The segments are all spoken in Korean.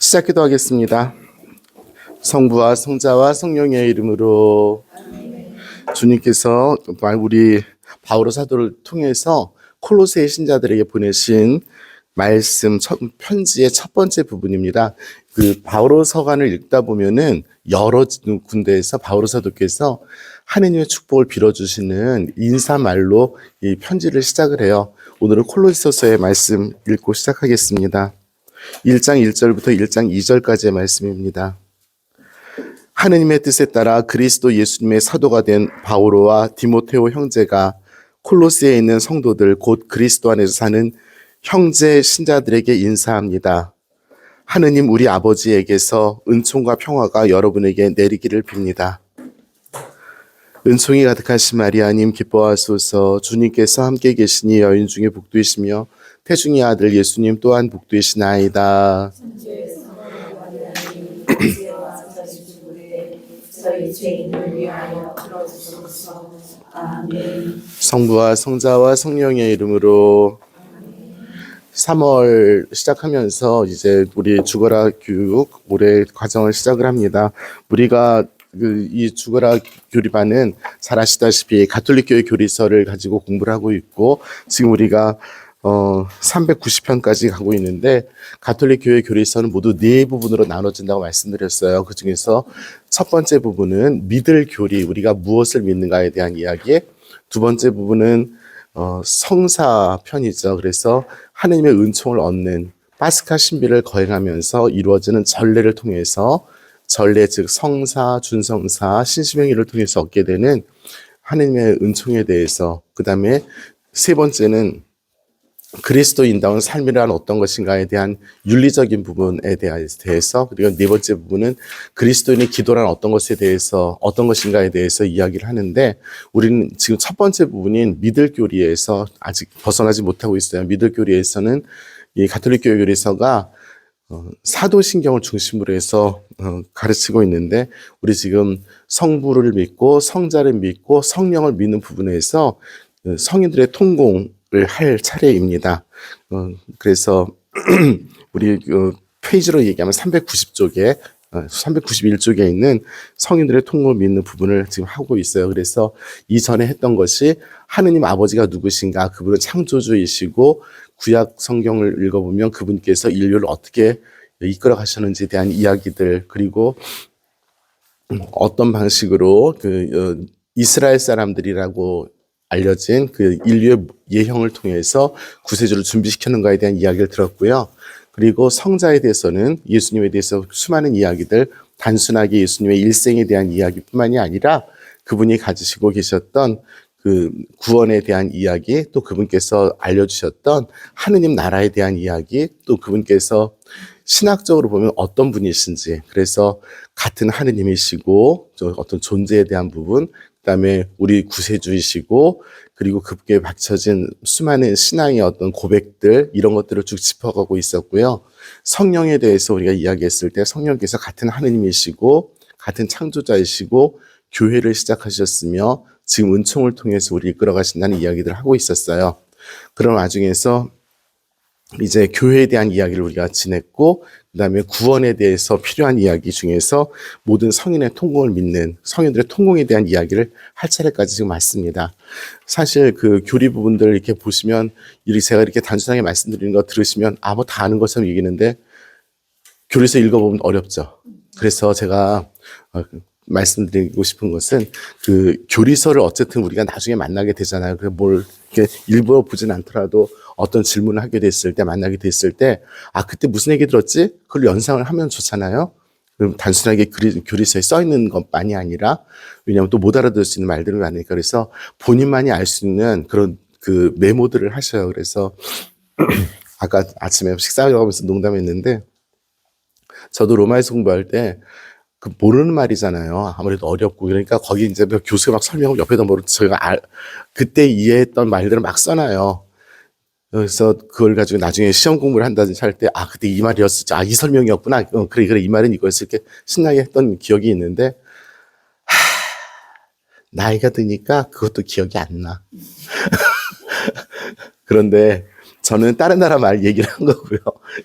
시작기도 하겠습니다. 성부와 성자와 성령의 이름으로. 주님께서 우리 바오로 사도를 통해서 콜로새 신자들에게 보내신 말씀 편지의 첫 번째 부분입니다. 그 바오로 서간을 읽다 보면은 여러 군데에서 바오로 사도께서 하느님의 축복을 빌어주시는 인사말로 이 편지를 시작을 해요. 오늘은 콜로새서의 말씀 읽고 시작하겠습니다. 1장 1절부터 1장 2절까지의 말씀입니다. 하느님의 뜻에 따라 그리스도 예수님의 사도가 된 바오로와 디모테오 형제가 콜로스에 있는 성도들 곧 그리스도 안에서 사는 형제 신자들에게 인사합니다. 하느님 우리 아버지에게서 은총과 평화가 여러분에게 내리기를 빕니다. 은총이 가득하신 마리아님 기뻐하소서. 주님께서 함께 계시니 여인 중에 복되시며 태중의 아들 예수님 또한 복되시나이다. 성부와 성자와 성령의 이름으로. 3월 시작하면서 이제 우리 죽어라 교육 올해 과정을 시작을 합니다. 우리가 이 죽어라 교리반은 잘 아시다시피 가톨릭 교회 교리서를 가지고 공부를 하고 있고, 지금 우리가 390편까지 가고 있는데, 가톨릭 교회 교리서는 모두 4부분으로 나눠진다고 말씀드렸어요. 그 중에서 첫 번째 부분은 믿을 교리, 우리가 무엇을 믿는가에 대한 이야기. 두 번째 부분은 성사 편이죠. 그래서 하느님의 은총을 얻는 파스카 신비를 거행하면서 이루어지는 전례를 통해서, 전례 즉 성사, 준성사, 신시명일을 통해서 얻게 되는 하느님의 은총에 대해서, 그 다음에 세 번째는 그리스도인다운 삶이란 어떤 것인가에 대한 윤리적인 부분에 대해서, 그리고 네 번째 부분은 그리스도인의 기도란 어떤 것에 대해서, 어떤 것인가에 대해서 이야기를 하는데, 우리는 지금 첫 번째 부분인 믿을 교리에서 아직 벗어나지 못하고 있어요. 믿을 교리에서는 이 가톨릭 교회 교리서가 사도신경을 중심으로 해서 가르치고 있는데, 우리 지금 성부를 믿고 성자를 믿고 성령을 믿는 부분에서 성인들의 통공을 할 차례입니다. 그래서 우리 페이지로 얘기하면 390쪽에 391쪽에 있는 성인들의 통공을 믿는 부분을 지금 하고 있어요. 그래서 이전에 했던 것이 하느님 아버지가 누구신가, 그분은 창조주이시고 구약 성경을 읽어보면 그분께서 인류를 어떻게 이끌어 가셨는지에 대한 이야기들, 그리고 어떤 방식으로 이스라엘 사람들이라고 알려진 그 인류의 예형을 통해서 구세주를 준비시키는가에 대한 이야기를 들었고요. 그리고 성자에 대해서는 예수님에 대해서 수많은 이야기들, 단순하게 예수님의 일생에 대한 이야기뿐만이 아니라 그분이 가지시고 계셨던 그 구원에 대한 이야기, 또 그분께서 알려주셨던 하느님 나라에 대한 이야기, 또 그분께서 신학적으로 보면 어떤 분이신지, 그래서 같은 하느님이시고 어떤 존재에 대한 부분, 그다음에 우리 구세주이시고, 그리고 그분께 바쳐진 수많은 신앙의 어떤 고백들, 이런 것들을 쭉 짚어가고 있었고요. 성령에 대해서 우리가 이야기했을 때 성령께서 같은 하느님이시고 같은 창조자이시고 교회를 시작하셨으며 지금 은총을 통해서 우리 이끌어 가신다는 이야기들을 하고 있었어요. 그런 와중에서 이제 교회에 대한 이야기를 우리가 지냈고, 그 다음에 구원에 대해서 필요한 이야기 중에서 모든 성인의 통공을 믿는 성인들의 통공에 대한 이야기를 할 차례까지 지금 왔습니다. 사실 그 교리 부분들 이렇게 보시면, 제가 이렇게 단순하게 말씀드리는 거 들으시면 뭐 다 아는 것처럼 얘기는데, 교리서 읽어보면 어렵죠. 그래서 제가 말씀드리고 싶은 것은, 그 교리서를 어쨌든 우리가 나중에 만나게 되잖아요. 그래서 뭘 이렇게 일부러 보진 않더라도 어떤 질문을 하게 됐을 때, 만나게 됐을 때, 그때 무슨 얘기 들었지? 그걸 연상을 하면 좋잖아요. 그럼 단순하게 교리서에 써 있는 것만이 아니라, 왜냐하면 또 못 알아들을 수 있는 말들이 많으니까. 그래서 본인만이 알 수 있는 그런 그 메모들을 하셔요. 그래서 아까 아침에 식사하면서 농담했는데, 저도 로마에서 공부할 때 모르는 말이잖아요. 아무래도 어렵고. 그러니까 거기 이제 교수가 막 설명하고 옆에다 저희가 그때 이해했던 말들을 막 써놔요. 그래서 그걸 가지고 나중에 시험 공부를 한다든지 할 때, 그때 이 말이었지. 이 설명이었구나. 그래, 이 말은 이거였어. 이렇게 신나게 했던 기억이 있는데, 나이가 드니까 그것도 기억이 안 나. 그런데 저는 다른 나라 말 얘기를 한 거고요.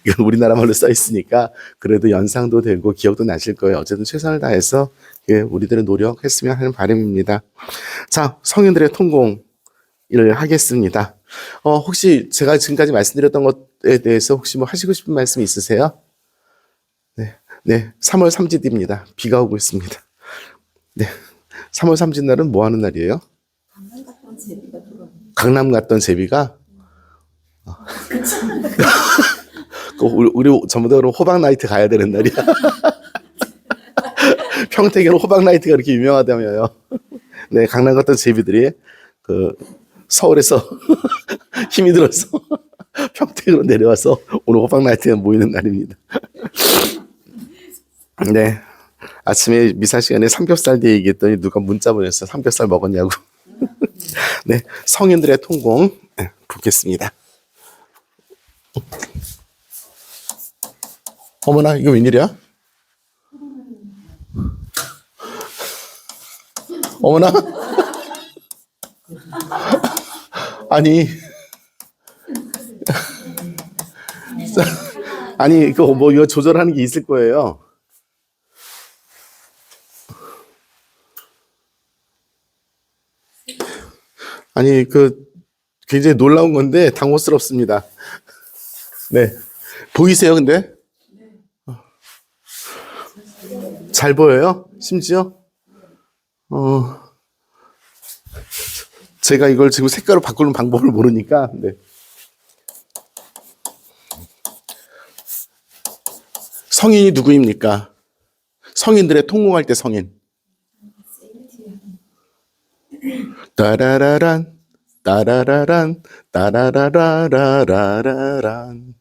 이건 우리나라 말로 써 있으니까 그래도 연상도 되고 기억도 나실 거예요. 어쨌든 최선을 다해서 우리들은 노력했으면 하는 바람입니다. 자, 성인들의 통공을 하겠습니다. 혹시 제가 지금까지 말씀드렸던 것에 대해서 혹시 뭐 하시고 싶은 말씀 있으세요? 네, 3월 3일입니다. 비가 오고 있습니다. 네, 3월 3일 날은 뭐 하는 날이에요? 강남 갔던 제비가? 우리 전부 다 그럼 호박 나이트 가야 되는 날이야. 평택에는 호박 나이트가 그렇게 유명하다며요. 네, 강남 갔던 제비들이 서울에서 힘이 들어서 평택으로 내려와서 오늘 호박 나이트에 모이는 날입니다. 네, 아침에 미사 시간에 삼겹살 대 얘기했더니 누가 문자 보냈어. 삼겹살 먹었냐고. 네, 성인들의 통공 붓겠습니다. 어머나, 이거 웬일이야? 어머나? 아니, 이거 조절하는 게 있을 거예요. 아니, 굉장히 놀라운 건데, 당혹스럽습니다. 네. 보이세요, 근데? 잘 보여요? 심지어? 제가 이걸 지금 색깔로 바꾸는 방법을 모르니까, 네. 성인이 누구입니까? 성인들의 통공할 때 성인. 따라라란, 따라라란, 따라라라라라란.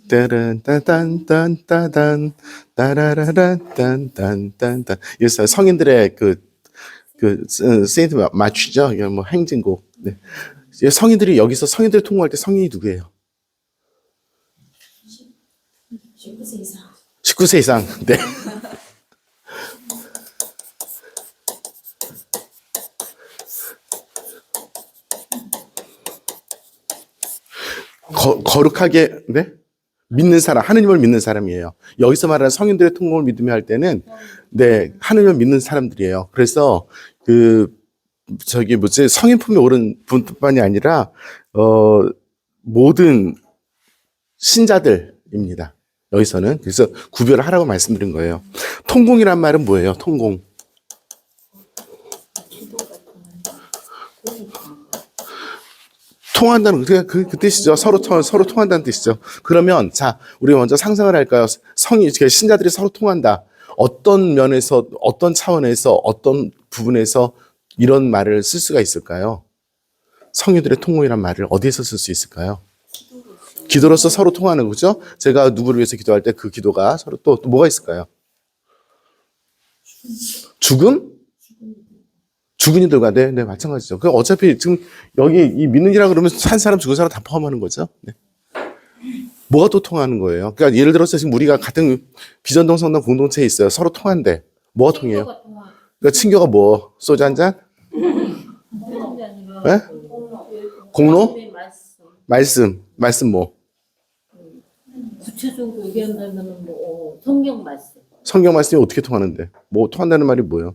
따란따단딴따단 따라라란딴딴딴딴. 그래서 성인들의 세인트 맞추죠. 이게 뭐 행진곡. 네. 성인들이 여기서 성인들 통곡할 때 성인이 누구예요? 19세 이상. 19세 이상. 네. 거룩하게, 네? 믿는 사람, 하느님을 믿는 사람이에요. 여기서 말하는 성인들의 통공을 믿으며 할 때는, 네, 하느님을 믿는 사람들이에요. 그래서, 성인 품에 오른 분뿐만이 아니라, 모든 신자들입니다. 여기서는. 그래서 구별을 하라고 말씀드린 거예요. 통공이란 말은 뭐예요? 통공. 통한다는 그 뜻이죠. 서로 통한다는 뜻이죠. 그러면 자, 우리 먼저 상상을 할까요? 신자들이 서로 통한다. 어떤 면에서, 어떤 차원에서, 어떤 부분에서 이런 말을 쓸 수가 있을까요? 성인들의 통공이란 말을 어디에서 쓸 수 있을까요? 기도로서 서로 통하는 거죠. 제가 누구를 위해서 기도할 때 그 기도가 서로 또 뭐가 있을까요? 죽음? 죽은 이들과 네, 마찬가지죠. 그 어차피 지금 여기 이 믿는 이라 그러면 산 사람 죽은 사람 다 포함하는 거죠. 네. 뭐가 또 통하는 거예요? 그러니까 예를 들어서 지금 우리가 같은 비전동 성당 공동체에 있어요. 서로 통한데 뭐가 통해요? 그러니까 친교가 뭐? 소주 한 잔? 네? 공로? 말씀 뭐? 구체적으로 얘기한다면 뭐 성경 말씀. 성경 말씀이 어떻게 통하는데? 뭐 통한다는 말이 뭐예요?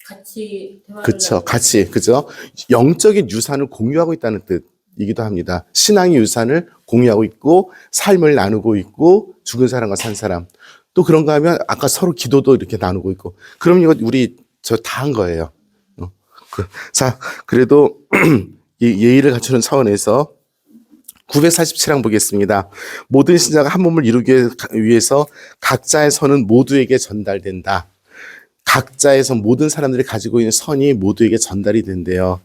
같이 대화를 그쵸, 같이, 그죠? 영적인 유산을 공유하고 있다는 뜻이기도 합니다. 신앙의 유산을 공유하고 있고, 삶을 나누고 있고, 죽은 사람과 산 사람. 또 그런가 하면, 아까 서로 기도도 이렇게 나누고 있고. 그럼 이거 다 한 거예요. 자, 그래도, 예의를 갖추는 차원에서 947항 보겠습니다. 모든 신자가 한 몸을 이루기 위해서 각자의 선은 모두에게 전달된다. 각자의 선, 모든 사람들이 가지고 있는 선이 모두에게 전달이 된대요.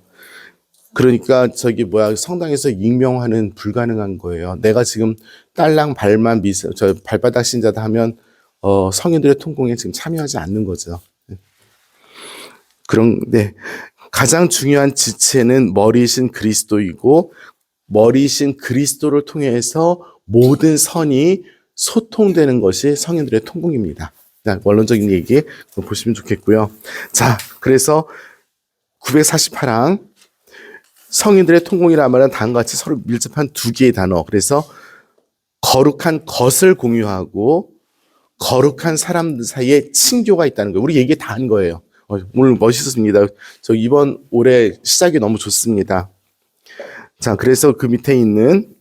그러니까 성당에서 익명화는 불가능한 거예요. 내가 지금 딸랑 발바닥 신자다 하면 성인들의 통공에 지금 참여하지 않는 거죠. 그런데 가장 중요한 지체는 머리이신 그리스도이고, 머리이신 그리스도를 통해서 모든 선이 소통되는 것이 성인들의 통공입니다. 원론적인 얘기 보시면 좋겠고요. 자, 그래서 948항 성인들의 통공이라 말은 다음과 같이 서로 밀접한 두 개의 단어. 그래서 거룩한 것을 공유하고 거룩한 사람들 사이에 친교가 있다는 거예요. 우리 얘기 다 한 거예요. 오늘 멋있었습니다. 저 이번 올해 시작이 너무 좋습니다. 자, 그래서 그 밑에 있는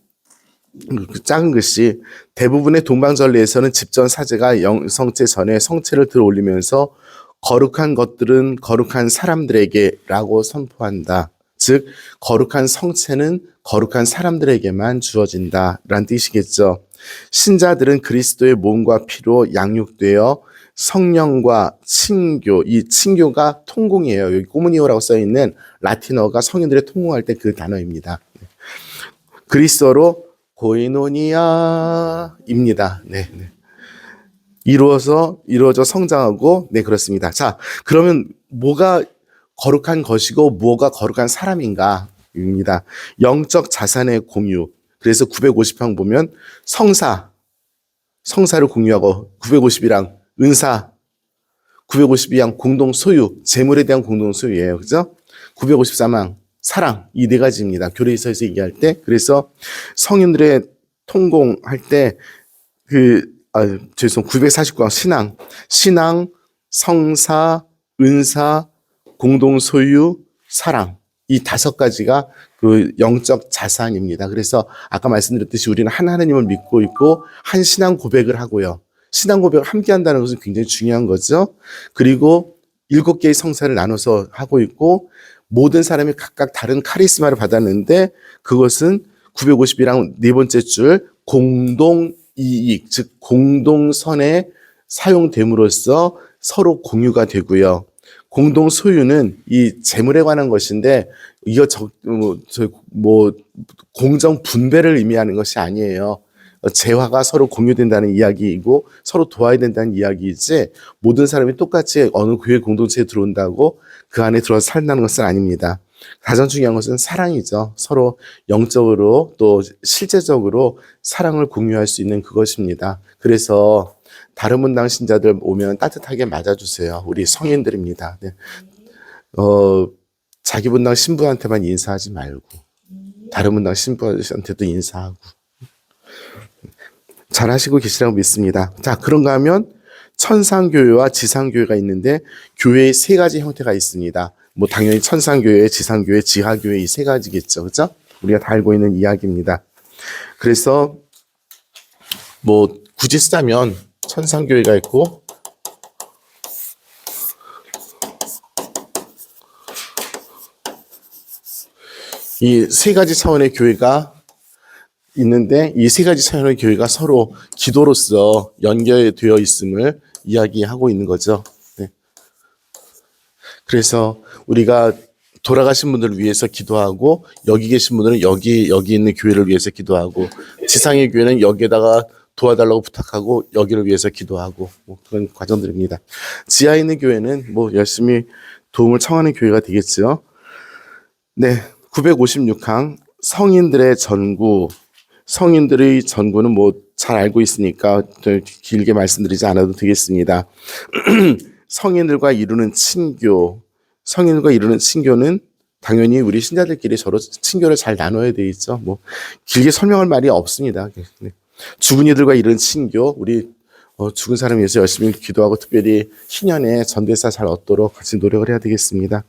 그 작은 글씨, 대부분의 동방전례에서는 집전 사제가 성체 전에 성체를 들어 올리면서 거룩한 것들은 거룩한 사람들에게라고 선포한다. 즉 거룩한 성체는 거룩한 사람들에게만 주어진다라는 뜻이겠죠. 신자들은 그리스도의 몸과 피로 양육되어 성령과 친교, 이 친교가 통공이에요. 여기 꼬무니오라고 써있는 라틴어가 성인들의 통공할 때 그 단어입니다. 그리스어로 고이노니아입니다. 네, 네. 이루어져 성장하고, 네, 그렇습니다. 자, 그러면 뭐가 거룩한 것이고 뭐가 거룩한 사람인가입니다. 영적 자산의 공유. 그래서 950편 보면 성사를 공유하고 950이랑 은사, 952항 공동 소유, 재물에 대한 공동 소유예요. 그죠? 953항 사랑, 이 네 가지입니다. 교리서에서 얘기할 때. 그래서 성인들의 통공할 때 949항 신앙, 성사, 은사, 공동 소유, 사랑. 이 5가지가 그 영적 자산입니다. 그래서 아까 말씀드렸듯이 우리는 한 하나님을 믿고 있고 한 신앙 고백을 하고요. 신앙 고백을 함께 한다는 것은 굉장히 중요한 거죠. 그리고 7개의 성사를 나눠서 하고 있고 모든 사람이 각각 다른 카리스마를 받았는데 그것은 951항 네 번째 줄 공동 이익, 즉 공동선에 사용됨으로써 서로 공유가 되고요. 공동 소유는 이 재물에 관한 것인데 이거 공정 분배를 의미하는 것이 아니에요. 재화가 서로 공유된다는 이야기이고 서로 도와야 된다는 이야기이지 모든 사람이 똑같이 어느 교회 공동체에 들어온다고 그 안에 들어서 산다는 것은 아닙니다. 가장 중요한 것은 사랑이죠. 서로 영적으로 또 실제적으로 사랑을 공유할 수 있는 그것입니다. 그래서 다른 문당 신자들 오면 따뜻하게 맞아주세요. 우리 성인들입니다. 네. 자기 분당 신부한테만 인사하지 말고 다른 분당 신부한테도 인사하고 잘 하시고 계시라고 믿습니다. 자, 그런가 하면 천상교회와 지상교회가 있는데 교회의 3가지 형태가 있습니다. 뭐 당연히 천상교회, 지상교회, 지하교회 이 3가지겠죠. 그죠? 우리가 다 알고 있는 이야기입니다. 그래서 뭐 굳이 쓰자면 천상교회가 있고 이 3가지 차원의 교회가 있는데 이 3가지 차원의 교회가 서로 기도로서 연결되어 있음을 이야기하고 있는 거죠. 네. 그래서 우리가 돌아가신 분들을 위해서 기도하고 여기 계신 분들은 여기 있는 교회를 위해서 기도하고 지상의 교회는 여기에다가 도와달라고 부탁하고 여기를 위해서 기도하고 뭐 그런 과정들입니다. 지하에 있는 교회는 뭐 열심히 도움을 청하는 교회가 되겠죠. 네, 956항 성인들의 전구. 성인들의 전구는 뭐 잘 알고 있으니까 길게 말씀드리지 않아도 되겠습니다. 성인들과 이루는 친교. 성인들과 이루는 친교는 당연히 우리 신자들끼리 서로 친교를 잘 나눠야 돼 있죠. 뭐 길게 설명할 말이 없습니다. 죽은 이들과 이루는 친교, 우리 죽은 사람 위해서 열심히 기도하고 특별히 희년에 전대사 잘 얻도록 같이 노력을 해야 되겠습니다.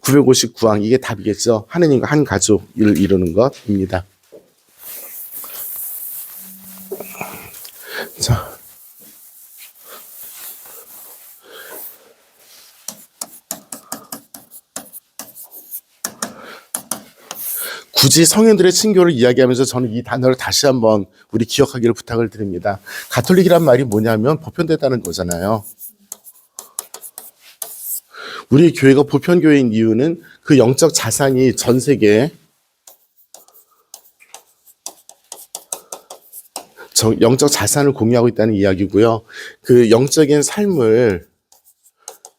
959항 이게 답이겠죠. 하느님과 한 가족을 이루는 것입니다. 자, 굳이 성인들의 친교를 이야기하면서 저는 이 단어를 다시 한번 우리 기억하기를 부탁을 드립니다. 가톨릭이란 말이 뭐냐면 보편됐다는 거잖아요. 우리 교회가 보편교회인 이유는 그 영적 자산이 전 세계에 영적 자산을 공유하고 있다는 이야기고요. 그 영적인 삶을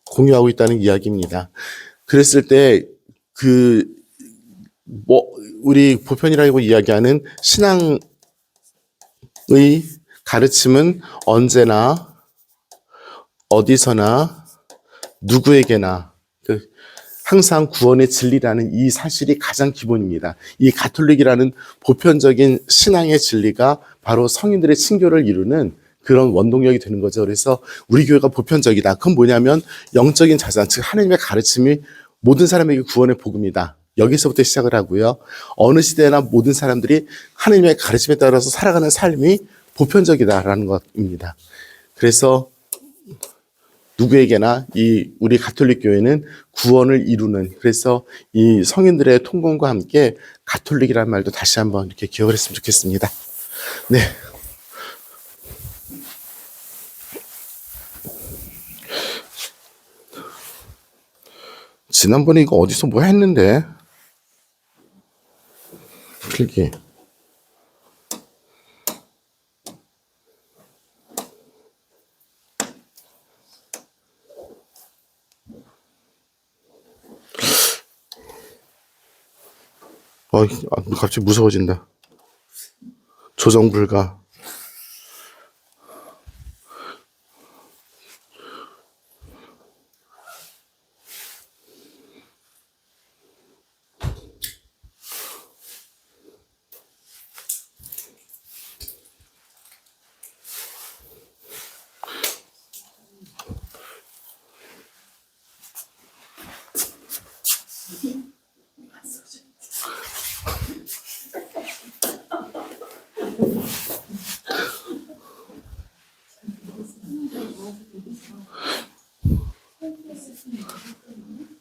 공유하고 있다는 이야기입니다. 그랬을 때 우리 보편이라고 이야기하는 신앙의 가르침은 언제나 어디서나 누구에게나 항상 구원의 진리라는 이 사실이 가장 기본입니다. 이 가톨릭이라는 보편적인 신앙의 진리가 바로 성인들의 친교를 이루는 그런 원동력이 되는 거죠. 그래서 우리 교회가 보편적이다. 그건 뭐냐면 영적인 자산, 즉 하나님의 가르침이 모든 사람에게 구원의 복음이다. 여기서부터 시작을 하고요. 어느 시대나 모든 사람들이 하나님의 가르침에 따라서 살아가는 삶이 보편적이다라는 것입니다. 그래서 누구에게나 이 우리 가톨릭 교회는 구원을 이루는, 그래서 이 성인들의 통공과 함께 가톨릭이라는 말도 다시 한번 이렇게 기억을 했으면 좋겠습니다. 네. 지난번에 이거 어디서 뭐 했는데? 필기. 갑자기 무서워진다. 조정 불가.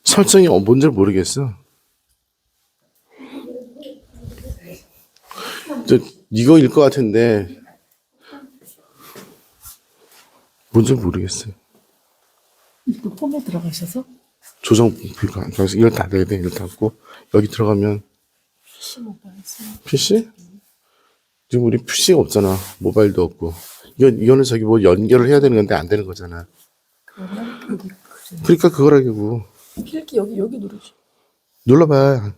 설정이 뭔지 모르겠어. 이거일 것 같은데 뭔지 모르겠어요. 그 폼에 들어가셔서 조정 불가. 이걸 닫아야 돼. 이걸 닫고 여기 들어가면 PC? 지금 우리 PC가 없잖아. 모바일도 없고. 이거는 저기 뭐 연결을 해야 되는 건데 안 되는 거잖아. 그러니까 그거라고. 필기 여기 누르시. 눌러봐.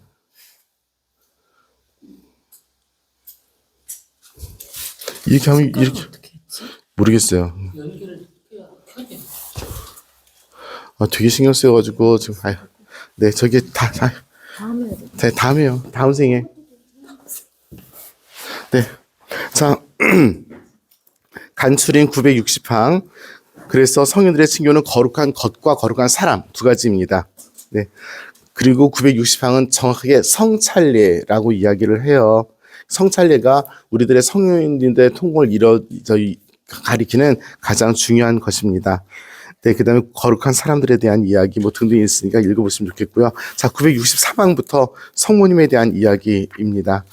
이렇게 하면 이렇게 어떻게 했지? 모르겠어요. 되게 신경 쓰여가지고 지금 네 저기 다음에요. 다음 생에. 네, 자 간추린 960항. 그래서 성인들의 친교는 거룩한 것과 거룩한 사람 두 가지입니다. 네. 그리고 960항은 정확하게 성찬례라고 이야기를 해요. 성찬례가 우리들의 성인들의 통공을 가리키는 가장 중요한 것입니다. 네, 그 다음에 거룩한 사람들에 대한 이야기 뭐 등등이 있으니까 읽어보시면 좋겠고요. 자, 963항부터 성모님에 대한 이야기입니다.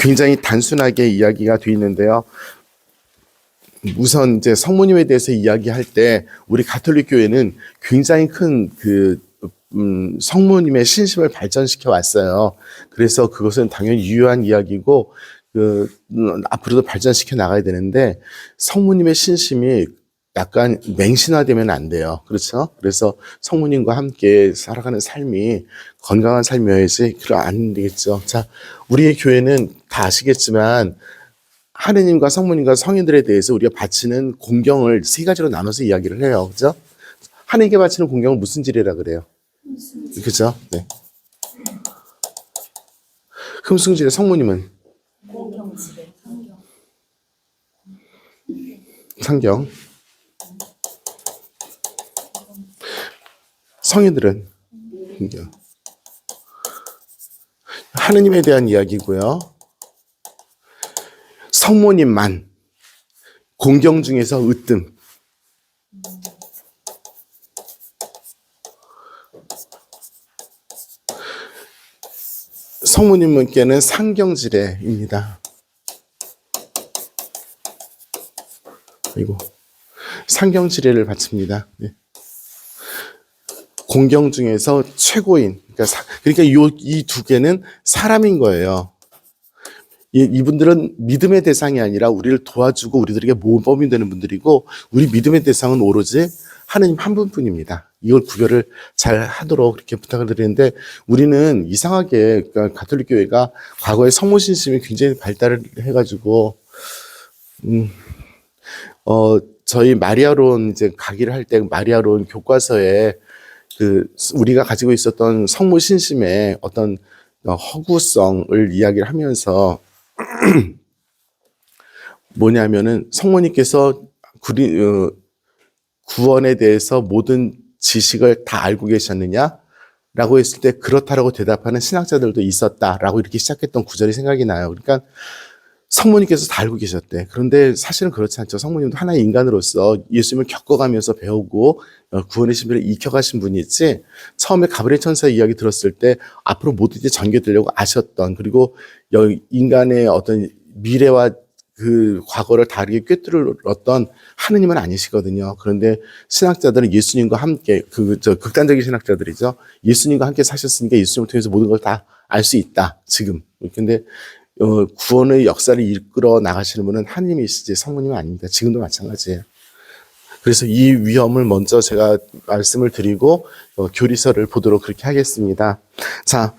굉장히 단순하게 이야기가 되어 있는데요. 우선 이제 성모님에 대해서 이야기할 때 우리 가톨릭 교회는 굉장히 큰 성모님의 신심을 발전시켜 왔어요. 그래서 그것은 당연히 유효한 이야기고 앞으로도 발전시켜 나가야 되는데 성모님의 신심이 약간 맹신화되면 안 돼요. 그렇죠? 그래서 성모님과 함께 살아가는 삶이 건강한 삶이어야지 그럼 안 되겠죠. 자, 우리의 교회는 다 아시겠지만 하느님과 성모님과 성인들에 대해서 우리가 바치는 공경을 세 가지로 나눠서 이야기를 해요. 그죠? 하느님께 바치는 공경은 무슨 질이라 그래요? 그죠? 네. 흠숭질의 성모님은? 상경. 성인들은? 공경. 하느님에 대한 이야기고요. 성모님만 공경 중에서 으뜸. 성모님께는 상경지례입니다. 그리고 상경지례를 바칩니다. 네. 공경 중에서 최고인. 그러니까 이 두 개는 사람인 거예요. 이분들은 믿음의 대상이 아니라 우리를 도와주고 우리들에게 모범이 되는 분들이고 우리 믿음의 대상은 오로지 하느님 한 분뿐입니다. 이걸 구별을 잘 하도록 이렇게 부탁을 드리는데 우리는 이상하게 그러니까 가톨릭 교회가 과거에 성모 신심이 굉장히 발달을 해가지고 저희 마리아론 이제 강의를 할 때 마리아론 교과서에 우리가 가지고 있었던 성모 신심의 어떤 허구성을 이야기를 하면서 뭐냐면은 성모님께서 구원에 대해서 모든 지식을 다 알고 계셨느냐? 라고 했을 때 그렇다라고 대답하는 신학자들도 있었다라고 이렇게 시작했던 구절이 생각이 나요. 그러니까 성모님께서 다 알고 계셨대. 그런데 사실은 그렇지 않죠. 성모님도 하나의 인간으로서 예수님을 겪어가면서 배우고 구원의 신비를 익혀가신 분이지, 처음에 가브리엘 천사 이야기 들었을 때 앞으로 모든 일이 전개되려고 아셨던, 그리고 인간의 어떤 미래와 그 과거를 다르게 꿰뚫었던 하느님은 아니시거든요. 그런데 신학자들은 예수님과 함께, 극단적인 신학자들이죠. 예수님과 함께 사셨으니까 예수님을 통해서 모든 걸 다 알 수 있다, 지금. 근데 구원의 역사를 이끌어 나가시는 분은 하느님이시지 성모님은 아닙니다. 지금도 마찬가지예요. 그래서 이 위험을 먼저 제가 말씀을 드리고 교리서를 보도록 그렇게 하겠습니다. 자,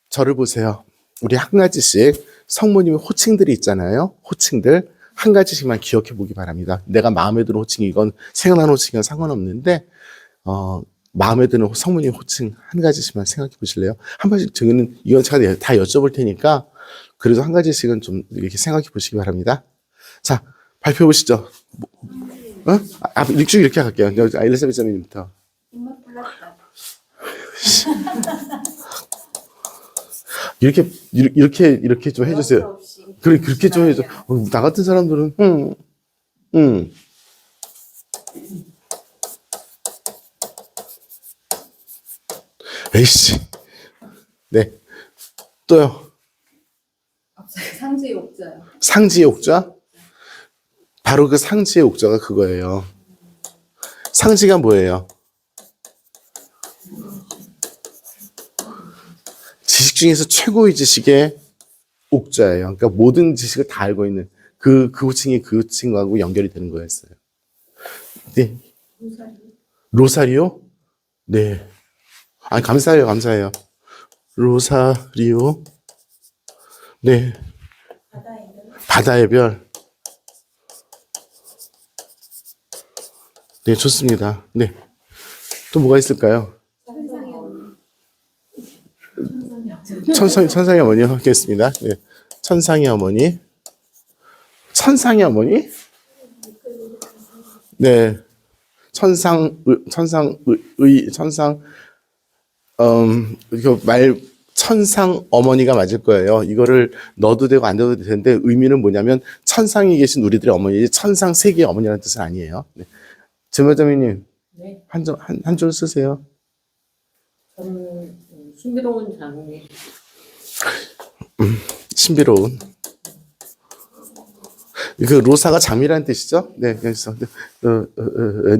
저를 보세요. 우리 한 가지씩 성모님의 호칭들이 있잖아요. 호칭들 한 가지씩만 기억해 보기 바랍니다. 내가 마음에 드는 호칭이건 생각나는 호칭이건 상관없는데 마음에 드는 성모님 호칭 한 가지씩만 생각해 보실래요? 한 번씩 저는 이건 제가 다 여쭤볼 테니까 그래도 한 가지씩은 좀 이렇게 생각해 보시기 바랍니다. 자, 발표해 보시죠. 쭉 이렇게 갈게요. 엘리사벳 자매님부터. 이렇게 좀 해주세요. 그래, 그렇게 좀 해줘. 나 같은 사람들은 에이씨. 네. 또요. 상지의 옥자요. 상지의 옥자? 바로 그 상지의 옥자가 그거예요. 상지가 뭐예요? 지식 중에서 최고의 지식의 옥자예요. 그러니까 모든 지식을 다 알고 있는 그 호칭이 그 친구하고 연결이 되는 거였어요. 네. 로사리오? 네. 아, 감사해요, 감사해요. 로사리오. 네. 바다의 별. 네, 좋습니다. 네. 또 뭐가 있을까요? 천상의 어머니 하겠습니다. 네. 천상의 어머니. 천상의 어머니? 네. 이거 천상 어머니가 맞을 거예요. 이거를 넣어도 되고 안 넣어도 되는데 의미는 뭐냐면 천상에 계신 우리들의 어머니, 천상 세계의 어머니라는 뜻은 아니에요. 네. 제마자매님, 네. 한 줄 쓰세요. 저는 신비로운 장미. 신비로운. 그 로사가 장미라는 뜻이죠? 네, 그래서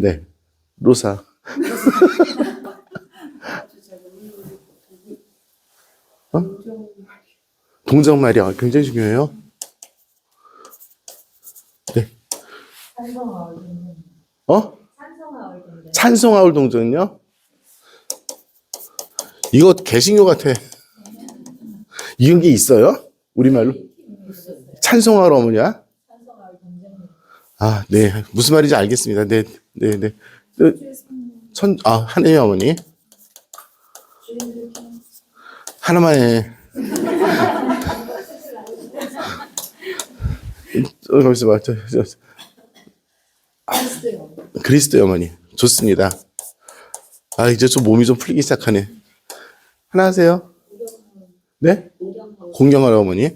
네, 로사. 동정말이야, 굉장히 중요해요. 네. 찬송아울 동정요? 이거 개신교 같아. 이런 게 있어요? 우리말로? 찬송아울 어머니야? 아, 네. 무슨 말인지 알겠습니다. 네, 네, 네. 하나님의 어머니. 하나만 해. 거기서 봐. 그리스도의 어머니. 좋습니다. 아, 이제 좀 몸이 좀 풀리기 시작하네. 하나 하세요. 네? 공경할 어머니.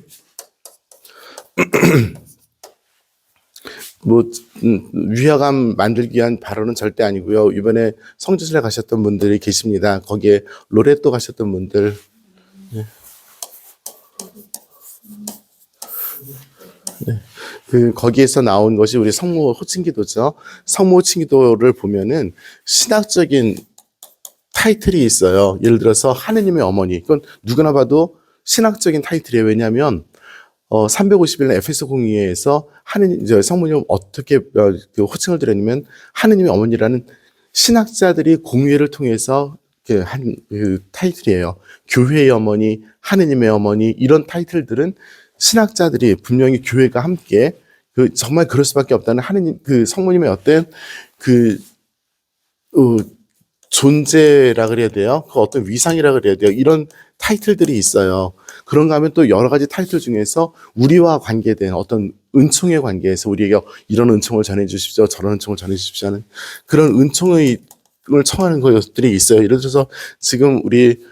위화감 만들기 위한 발언은 절대 아니고요. 이번에 성지순례 가셨던 분들이 계십니다. 거기에 로레또 가셨던 분들. 네. 네. 거기에서 나온 것이 우리 성모 호칭기도죠. 성모 호칭기도를 보면은 신학적인 타이틀이 있어요. 예를 들어서 하느님의 어머니. 이건 누구나 봐도 신학적인 타이틀이에요. 왜냐하면 350일 에페소 공의회에서 성모님 어떻게 호칭을 드렸냐면 하느님의 어머니라는 신학자들이 공의회를 통해서 한 타이틀이에요. 교회의 어머니, 하느님의 어머니 이런 타이틀들은 신학자들이 분명히 교회가 함께 정말 그럴 수밖에 없다는 하느님 성모님의 어떤 존재라 그래야 돼요. 그 어떤 위상이라 그래야 돼요. 이런 타이틀들이 있어요. 그런가 하면 또 여러 가지 타이틀 중에서 우리와 관계된 어떤 은총의 관계에서 우리에게 이런 은총을 전해 주십시오. 저런 은총을 전해 주십시오 하는 그런 은총을 청하는 것들이 있어요. 예를 들어서 지금 우리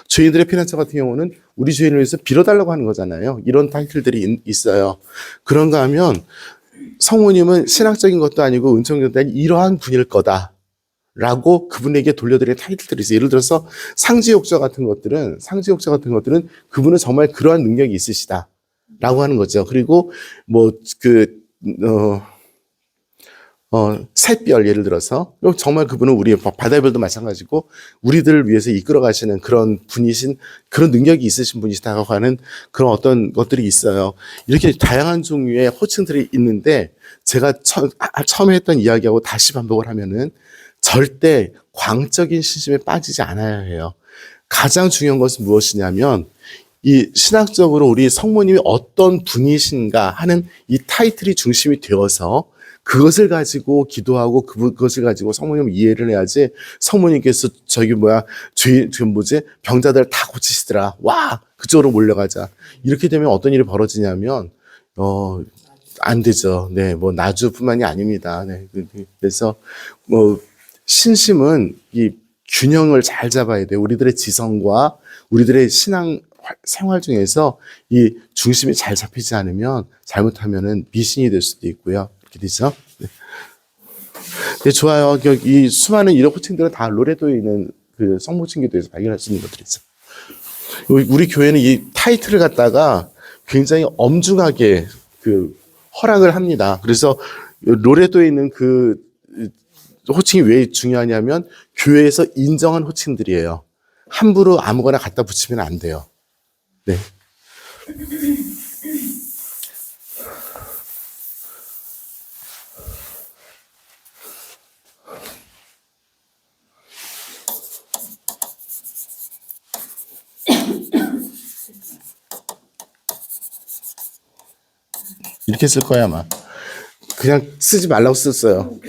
죄인들의 피난처 같은 경우는 우리 죄인을 위해서 빌어달라고 하는 거잖아요. 이런 타이틀들이 있어요. 그런가 하면 성모님은 신학적인 것도 아니고 은총적인 것도 아니고 이러한 분일 거다. 라고 그분에게 돌려드릴 타이틀들이 있어요. 예를 들어서 상지욕자 같은 것들은 그분은 정말 그러한 능력이 있으시다. 라고 하는 거죠. 그리고 샛별 예를 들어서 정말 그분은 우리 바다의 별도 마찬가지고 우리들을 위해서 이끌어 가시는 그런 분이신 그런 능력이 있으신 분이시다고 하는 그런 어떤 것들이 있어요. 이렇게 다양한 종류의 호칭들이 있는데 제가 처음에 했던 이야기하고 다시 반복을 하면은 절대 광적인 신심에 빠지지 않아야 해요. 가장 중요한 것은 무엇이냐면 이 신학적으로 우리 성모님이 어떤 분이신가 하는 이 타이틀이 중심이 되어서 그것을 가지고 기도하고 그것을 가지고 성모님을 이해를 해야지 성모님께서 병자들 다 고치시더라. 와, 그쪽으로 몰려가자. 이렇게 되면 어떤 일이 벌어지냐면, 안 되죠. 네, 나주뿐만이 아닙니다. 네. 그래서, 신심은 이 균형을 잘 잡아야 돼요. 우리들의 지성과 우리들의 신앙 생활 중에서 이 중심이 잘 잡히지 않으면 잘못하면은 미신이 될 수도 있고요. 이렇게 되죠. 네. 네, 좋아요. 이 수많은 이런 호칭들은 다 로레도에 있는 그 성모칭 기도에서 발견할 수 있는 것들이죠. 우리 교회는 이 타이틀을 갖다가 굉장히 엄중하게 그 허락을 합니다. 그래서 로레도에 있는 그 호칭이 왜 중요하냐면 교회에서 인정한 호칭들이에요. 함부로 아무거나 갖다 붙이면 안 돼요. 네. 이렇게 쓸 거야 아마. 그냥 쓰지 말라고 썼어요.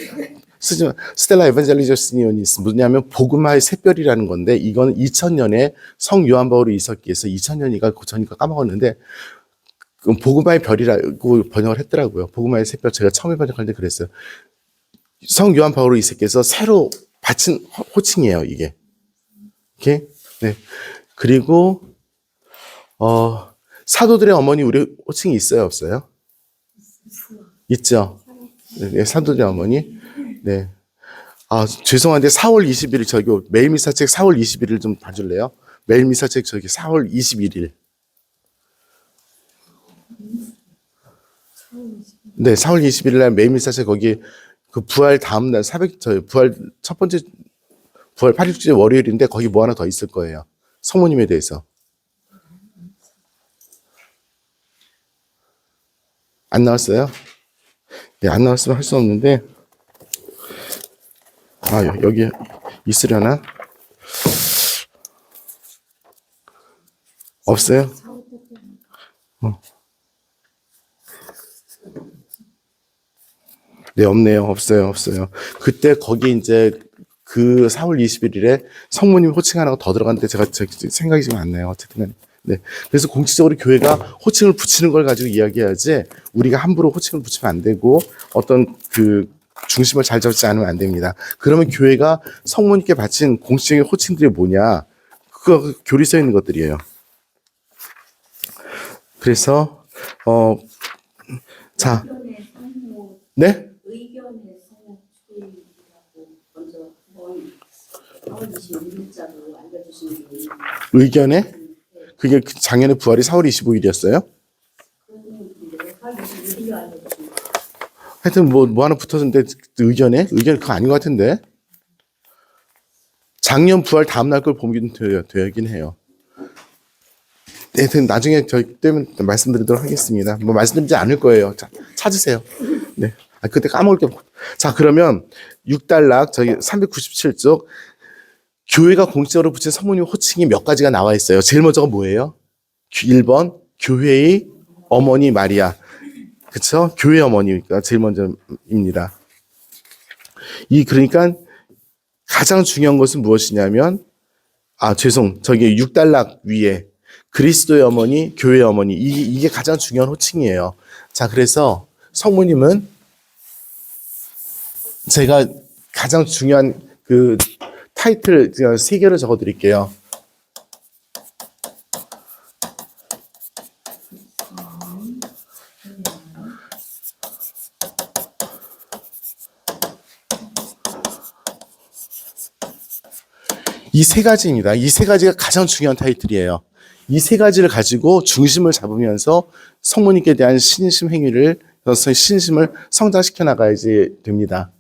스텔라 에반젤리저스니오니스 뭐냐면 복음화의 샛별이라는 건데 이거는 2000년에 성 요한 바오로 이석기에서 2000년이가 고천이니까 까먹었는데 복음화의 별이라고 번역을 했더라고요. 복음화의 샛별 제가 처음에 번역할 때 그랬어요. 성 요한 바오로 이석기에서 새로 바친 호칭이에요 이게. 이렇게 네. 그리고 사도들의 어머니 우리 호칭이 있어요 없어요? 있죠. 네, 사도들의 어머니. 네. 죄송한데 4월 20일 저기 매일 미사책 4월 21일 좀 봐줄래요? 매일 미사책 저기 4월 21일. 네, 4월 21일 날 매일 미사책 거기 그 부활 다음 날 부활 첫 번째 부활 8일째 월요일인데 거기 뭐 하나 더 있을 거예요. 성모님에 대해서. 안 나왔어요? 네, 안 나왔으면 할 수 없는데. 여기 있으려나? 없어요? 네, 없네요. 없어요. 그때 거기 이제 그 4월 21일에 성모님 호칭 하나가 더 들어갔는데 제가 생각이 지금 안 나요. 어쨌든 간에. 네. 그래서 공식적으로 교회가 호칭을 붙이는 걸 가지고 이야기해야지 우리가 함부로 호칭을 붙이면 안 되고 어떤 그 중심을 잘 잡지 않으면 안 됩니다. 그러면 교회가 성모님께 바친 공식적인 호칭들이 뭐냐? 그거 교리서에 있는 것들이에요. 그래서 자, 네? 의견의 성추이라고 먼저 한번 4월 26일자로 알려주시는 게 의견에? 그게 작년에 부활이 4월 25일이었어요? 그거는 4월 26일로 알려주시는 하여튼 뭐 하나 붙었는데 의견에? 의견 그거 아닌 것 같은데? 작년 부활 다음 날 걸 보긴 되긴 해요. 네, 하여튼 나중에 저희 때문에 말씀드리도록 하겠습니다. 뭐 말씀드리지 않을 거예요. 자, 찾으세요. 네. 그때 까먹을 게 없고. 자, 그러면 6단락 저희 397쪽 교회가 공식적으로 붙인 성모님 호칭이 몇 가지가 나와 있어요. 제일 먼저가 뭐예요? 1번 교회의 어머니 마리아. 그쵸? 교회 어머니가 제일 먼저입니다. 그러니까 가장 중요한 것은 무엇이냐면, 저기 6단락 위에 그리스도의 어머니, 교회의 어머니, 이게 가장 중요한 호칭이에요. 자, 그래서 성모님은 제가 가장 중요한 그 타이틀 3개를 적어 드릴게요. 이 3가지입니다. 이 3가지가 가장 중요한 타이틀이에요. 이 3가지를 가지고 중심을 잡으면서 성모님께 대한 신심을 성장시켜 나가야지 됩니다.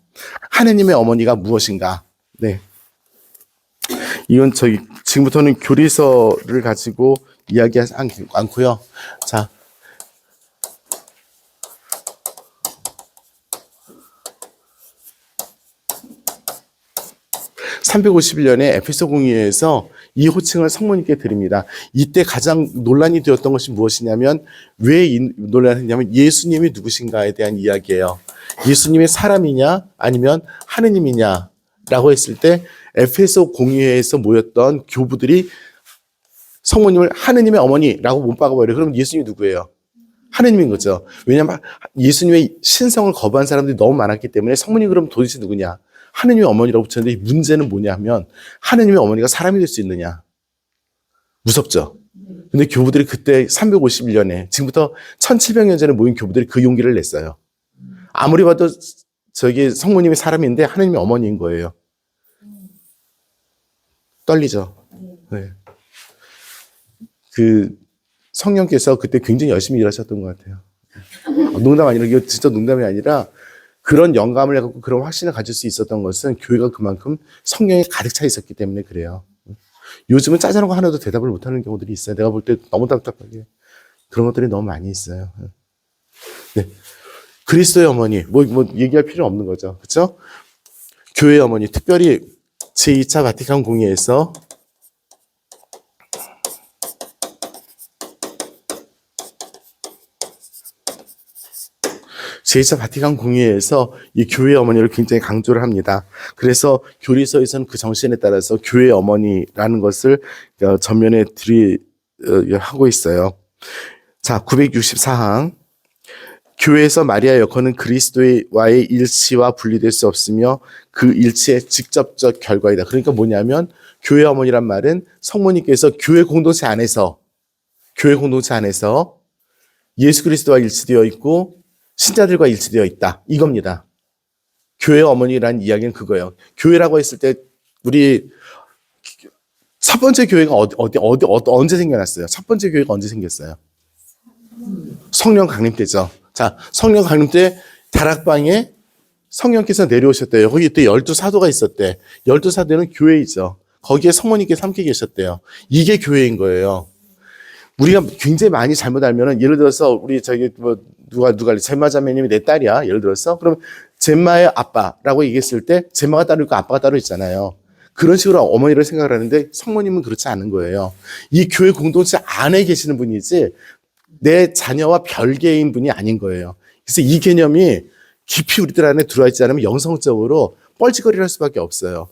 하느님의 어머니가 무엇인가? 네. 이건 지금부터는 교리서를 가지고 이야기하지 않고요. 자. 351년에 에베소 공의회에서 이 호칭을 성모님께 드립니다. 이때 가장 논란이 되었던 것이 무엇이냐면, 왜 이 논란을 했냐면 예수님이 누구신가에 대한 이야기예요. 예수님이 사람이냐 아니면 하느님이냐라고 했을 때 에베소 공의회에서 모였던 교부들이 성모님을 하느님의 어머니라고 못 박아버려요. 그럼 예수님이 누구예요? 하느님인 거죠. 왜냐하면 예수님의 신성을 거부한 사람들이 너무 많았기 때문에 성모님 그럼 도대체 누구냐? 하느님의 어머니라고 붙였는데, 문제는 뭐냐면 하느님의 어머니가 사람이 될 수 있느냐. 무섭죠. 근데 교부들이 그때 351년에 지금부터 1700년 전에 모인 교부들이 그 용기를 냈어요. 아무리 봐도 성모님이 사람인데 하느님의 어머니인 거예요. 떨리죠. 네. 성령께서 그때 굉장히 열심히 일하셨던 것 같아요. 농담 아니라, 이거 진짜 농담이 아니라 그런 영감을 갖고 그런 확신을 가질 수 있었던 것은 교회가 그만큼 성령이 가득 차 있었기 때문에 그래요. 요즘은 짜잘한 거 하나도 대답을 못하는 경우들이 있어요. 내가 볼 때 너무 답답하게 그런 것들이 너무 많이 있어요. 네. 그리스도의 어머니, 뭐 얘기할 필요 없는 거죠. 그렇죠? 교회의 어머니, 특별히 제2차 바티칸 공의회에서 제2차 바티칸 공의회에서 이 교회의 어머니를 굉장히 강조를 합니다. 그래서 교리서에서는 그 정신에 따라서 교회의 어머니라는 것을 전면에 하고 있어요. 자, 964항. 교회에서 마리아의 역할은 그리스도와의 일치와 분리될 수 없으며 그 일치의 직접적 결과이다. 그러니까 뭐냐면, 교회 어머니란 말은 성모님께서 교회 공동체 안에서 예수 그리스도와 일치되어 있고 신자들과 일치되어 있다. 이겁니다. 교회 어머니라는 이야기는 그거예요. 교회라고 했을 때 우리 첫 번째 교회가 언제 생겨났어요? 첫 번째 교회가 언제 생겼어요? 성령 강림 때죠. 자, 성령 강림 때 다락방에 성령께서 내려오셨대요. 거기 때 12사도가 있었대. 12사도는 교회이죠. 거기에 성모님께서 함께 계셨대요. 이게 교회인 거예요. 우리가 굉장히 많이 잘못 알면은, 예를 들어서 우리 누가 젬마 자매님이 내 딸이야. 예를 들어서. 그럼 젬마의 아빠라고 얘기했을 때 젬마가 따로 있고 아빠가 따로 있잖아요. 그런 식으로 어머니를 생각을 하는데 성모님은 그렇지 않은 거예요. 이 교회 공동체 안에 계시는 분이지 내 자녀와 별개인 분이 아닌 거예요. 그래서 이 개념이 깊이 우리들 안에 들어와 있지 않으면 영성적으로 뻘짓거리를 할 수밖에 없어요.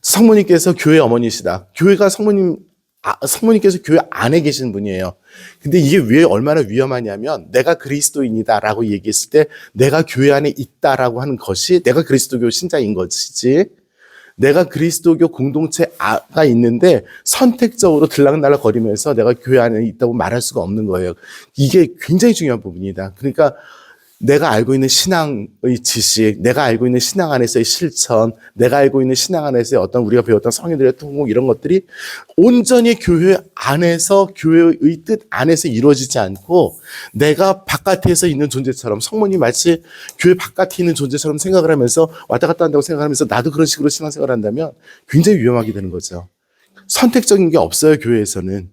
성모님께서 교회 어머니시다. 교회가 성모님께서 교회 안에 계신 분이에요. 근데 이게 왜 얼마나 위험하냐면, 내가 그리스도인이다라고 얘기했을 때 내가 교회 안에 있다라고 하는 것이 내가 그리스도교 신자인 것이지, 내가 그리스도교 공동체가 있는데 선택적으로 들락날락 거리면서 내가 교회 안에 있다고 말할 수가 없는 거예요. 이게 굉장히 중요한 부분이다. 그러니까 내가 알고 있는 신앙의 지식, 내가 알고 있는 신앙 안에서의 실천, 내가 알고 있는 신앙 안에서의 어떤 우리가 배웠던 성인들의 통곡, 이런 것들이 온전히 교회 안에서, 교회의 뜻 안에서 이루어지지 않고 내가 바깥에서 있는 존재처럼, 성모님 마치 교회 바깥에 있는 존재처럼 생각을 하면서 왔다 갔다 한다고 생각하면서 나도 그런 식으로 신앙생활을 한다면 굉장히 위험하게 되는 거죠. 선택적인 게 없어요, 교회에서는.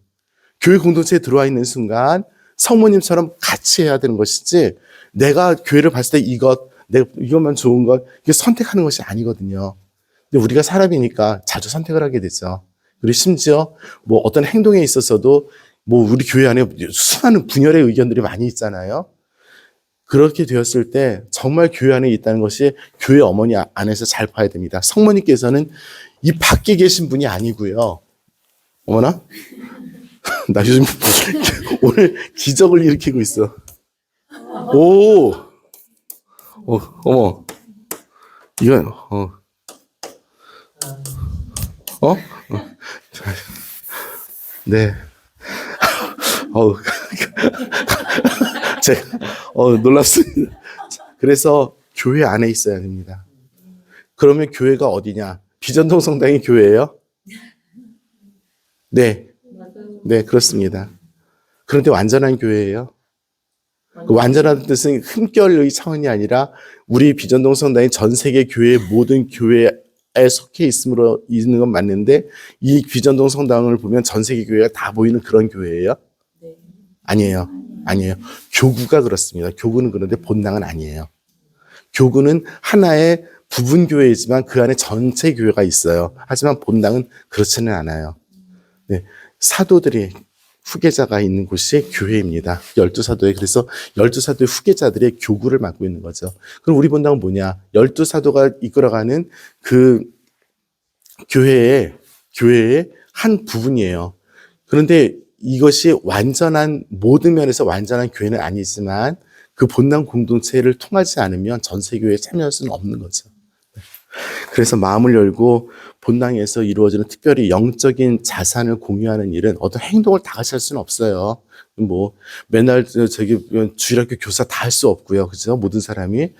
교회 공동체에 들어와 있는 순간 성모님처럼 같이 해야 되는 것이지, 내가 교회를 봤을 때 이것만 좋은 것, 이게 선택하는 것이 아니거든요. 근데 우리가 사람이니까 자주 선택을 하게 되죠. 그리고 심지어 어떤 행동에 있어서도 우리 교회 안에 수많은 분열의 의견들이 많이 있잖아요. 그렇게 되었을 때 정말 교회 안에 있다는 것이 교회 어머니 안에서 잘 봐야 됩니다. 성모님께서는 이 밖에 계신 분이 아니고요. 어머나? 나 요즘 오늘 기적을 일으키고 있어. 오! 어머. 이건, 네. 제가, 놀랍습니다. 그래서 교회 안에 있어야 됩니다. 그러면 교회가 어디냐? 비전동 성당이 교회예요? 네. 맞아요. 네, 그렇습니다. 그런데 완전한 교회예요. 그 완전한 뜻은 흠결의 차원이 아니라 우리 비전동 성당이 전 세계 교회 모든 교회에 속해 있음으로 있는 건 맞는데 이 비전동 성당을 보면 전 세계 교회가 다 보이는 그런 교회예요? 네. 아니에요. 아니에요. 교구가 그렇습니다. 교구는 그런데 본당은 아니에요. 교구는 하나의 부분 교회이지만 그 안에 전체 교회가 있어요. 하지만 본당은 그렇지는 않아요. 네. 사도들이 후계자가 있는 곳이 교회입니다. 12사도에. 그래서 12사도의 후계자들의 교구를 맡고 있는 거죠. 그럼 우리 본당은 뭐냐? 12사도가 이끌어가는 그 교회의 한 부분이에요. 그런데 이것이 완전한, 모든 면에서 완전한 교회는 아니지만 그 본당 공동체를 통하지 않으면 전세교회에 참여할 수는 없는 거죠. 그래서 마음을 열고 본당에서 이루어지는 특별히 영적인 자산을 공유하는 일은 어떤 행동을 다 같이 할 수는 없어요. 뭐 맨날 저기 주일학교 교사 다 할 수 없고요. 그죠? 모든 사람이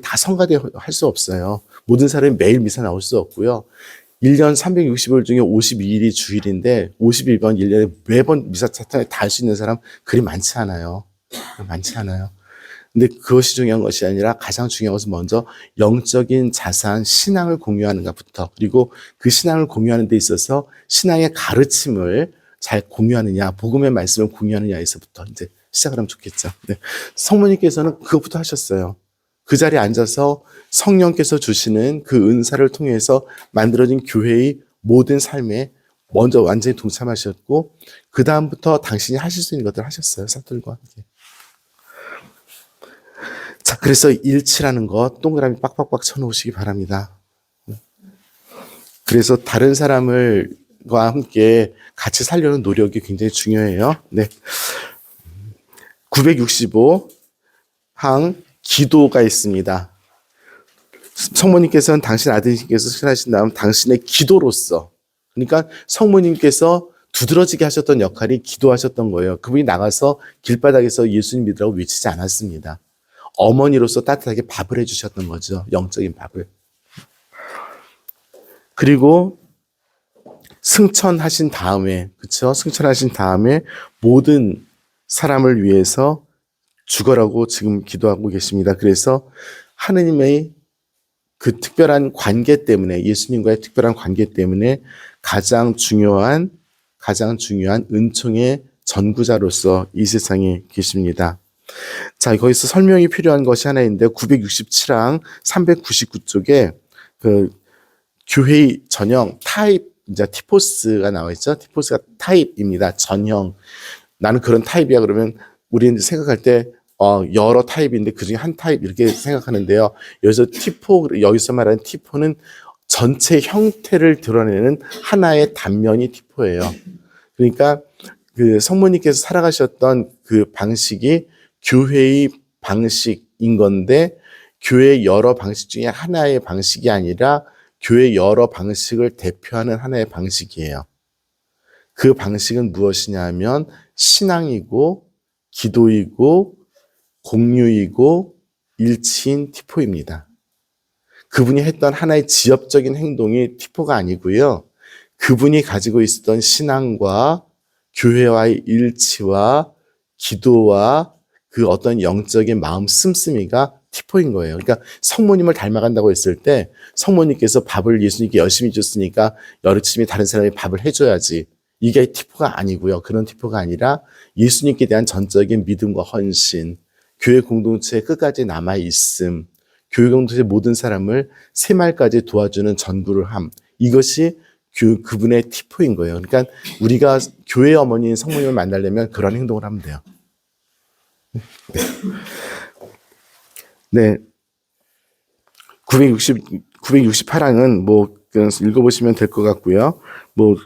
다 성가대 할 수 없어요. 모든 사람이 매일 미사 나올 수 없고요. 1년 360일 중에 52일이 주일인데 51번 1년에 매번 미사 차트에 다 할 수 있는 사람 그리 많지 않아요. 많지 않아요. 근데 그것이 중요한 것이 아니라 가장 중요한 것은 먼저 영적인 자산, 신앙을 공유하는가부터, 그리고 그 신앙을 공유하는 데 있어서 신앙의 가르침을 잘 공유하느냐, 복음의 말씀을 공유하느냐에서부터 이제 시작을 하면 좋겠죠. 네. 성모님께서는 그것부터 하셨어요. 그 자리에 앉아서 성령께서 주시는 그 은사를 통해서 만들어진 교회의 모든 삶에 먼저 완전히 동참하셨고, 그 다음부터 당신이 하실 수 있는 것들을 하셨어요. 사도들과 함께. 자, 그래서 일치라는 것 동그라미 빡빡빡 쳐놓으시기 바랍니다. 그래서 다른 사람과 함께 같이 살려는 노력이 굉장히 중요해요. 네. 965항 기도가 있습니다. 성모님께서는 당신 아드님께서 승천하신 다음 당신의 기도로서, 그러니까 성모님께서 두드러지게 하셨던 역할이 기도하셨던 거예요. 그분이 나가서 길바닥에서 예수님 믿으라고 외치지 않았습니다. 어머니로서 따뜻하게 밥을 해주셨던 거죠. 영적인 밥을. 그리고 승천하신 다음에, 그쵸? 승천하신 다음에 모든 사람을 위해서 죽어라고 지금 기도하고 계십니다. 그래서 하느님의 그 특별한 관계 때문에, 예수님과의 특별한 관계 때문에 가장 중요한 은총의 전구자로서 이 세상에 계십니다. 자, 거기서 설명이 필요한 것이 하나 있는데 967항 399쪽에 그 교회의 전형 타입, 이제 티포스가 나와 있죠. 티포스가 타입입니다. 전형. 나는 그런 타입이야. 그러면 우리는 생각할 때 여러 타입인데 그중에 한 타입 이렇게 생각하는데요. 여기서 말하는 티포는 전체 형태를 드러내는 하나의 단면이 티포예요. 그러니까 그 성모님께서 살아가셨던 그 방식이 교회의 방식인 건데, 교회의 여러 방식 중에 하나의 방식이 아니라 교회의 여러 방식을 대표하는 하나의 방식이에요. 그 방식은 무엇이냐 하면 신앙이고 기도이고 공유이고 일치인 티포입니다. 그분이 했던 하나의 지엽적인 행동이 티포가 아니고요. 그분이 가지고 있었던 신앙과 교회와의 일치와 기도와 그 어떤 영적인 마음 씀씀이가 티포인 거예요. 그러니까 성모님을 닮아간다고 했을 때 성모님께서 밥을 예수님께 열심히 줬으니까 열심히 다른 사람이 밥을 해줘야지. 이게 티포가 아니고요. 그런 티포가 아니라 예수님께 대한 전적인 믿음과 헌신, 교회 공동체에 끝까지 남아있음, 교회 공동체 모든 사람을 새말까지 도와주는 전구를 함. 이것이 그분의 티포인 거예요. 그러니까 우리가 교회 어머니인 성모님을 만나려면 그런 행동을 하면 돼요. 네. 네. 968항은 뭐, 그냥 읽어보시면 될 것 같고요. 뭐,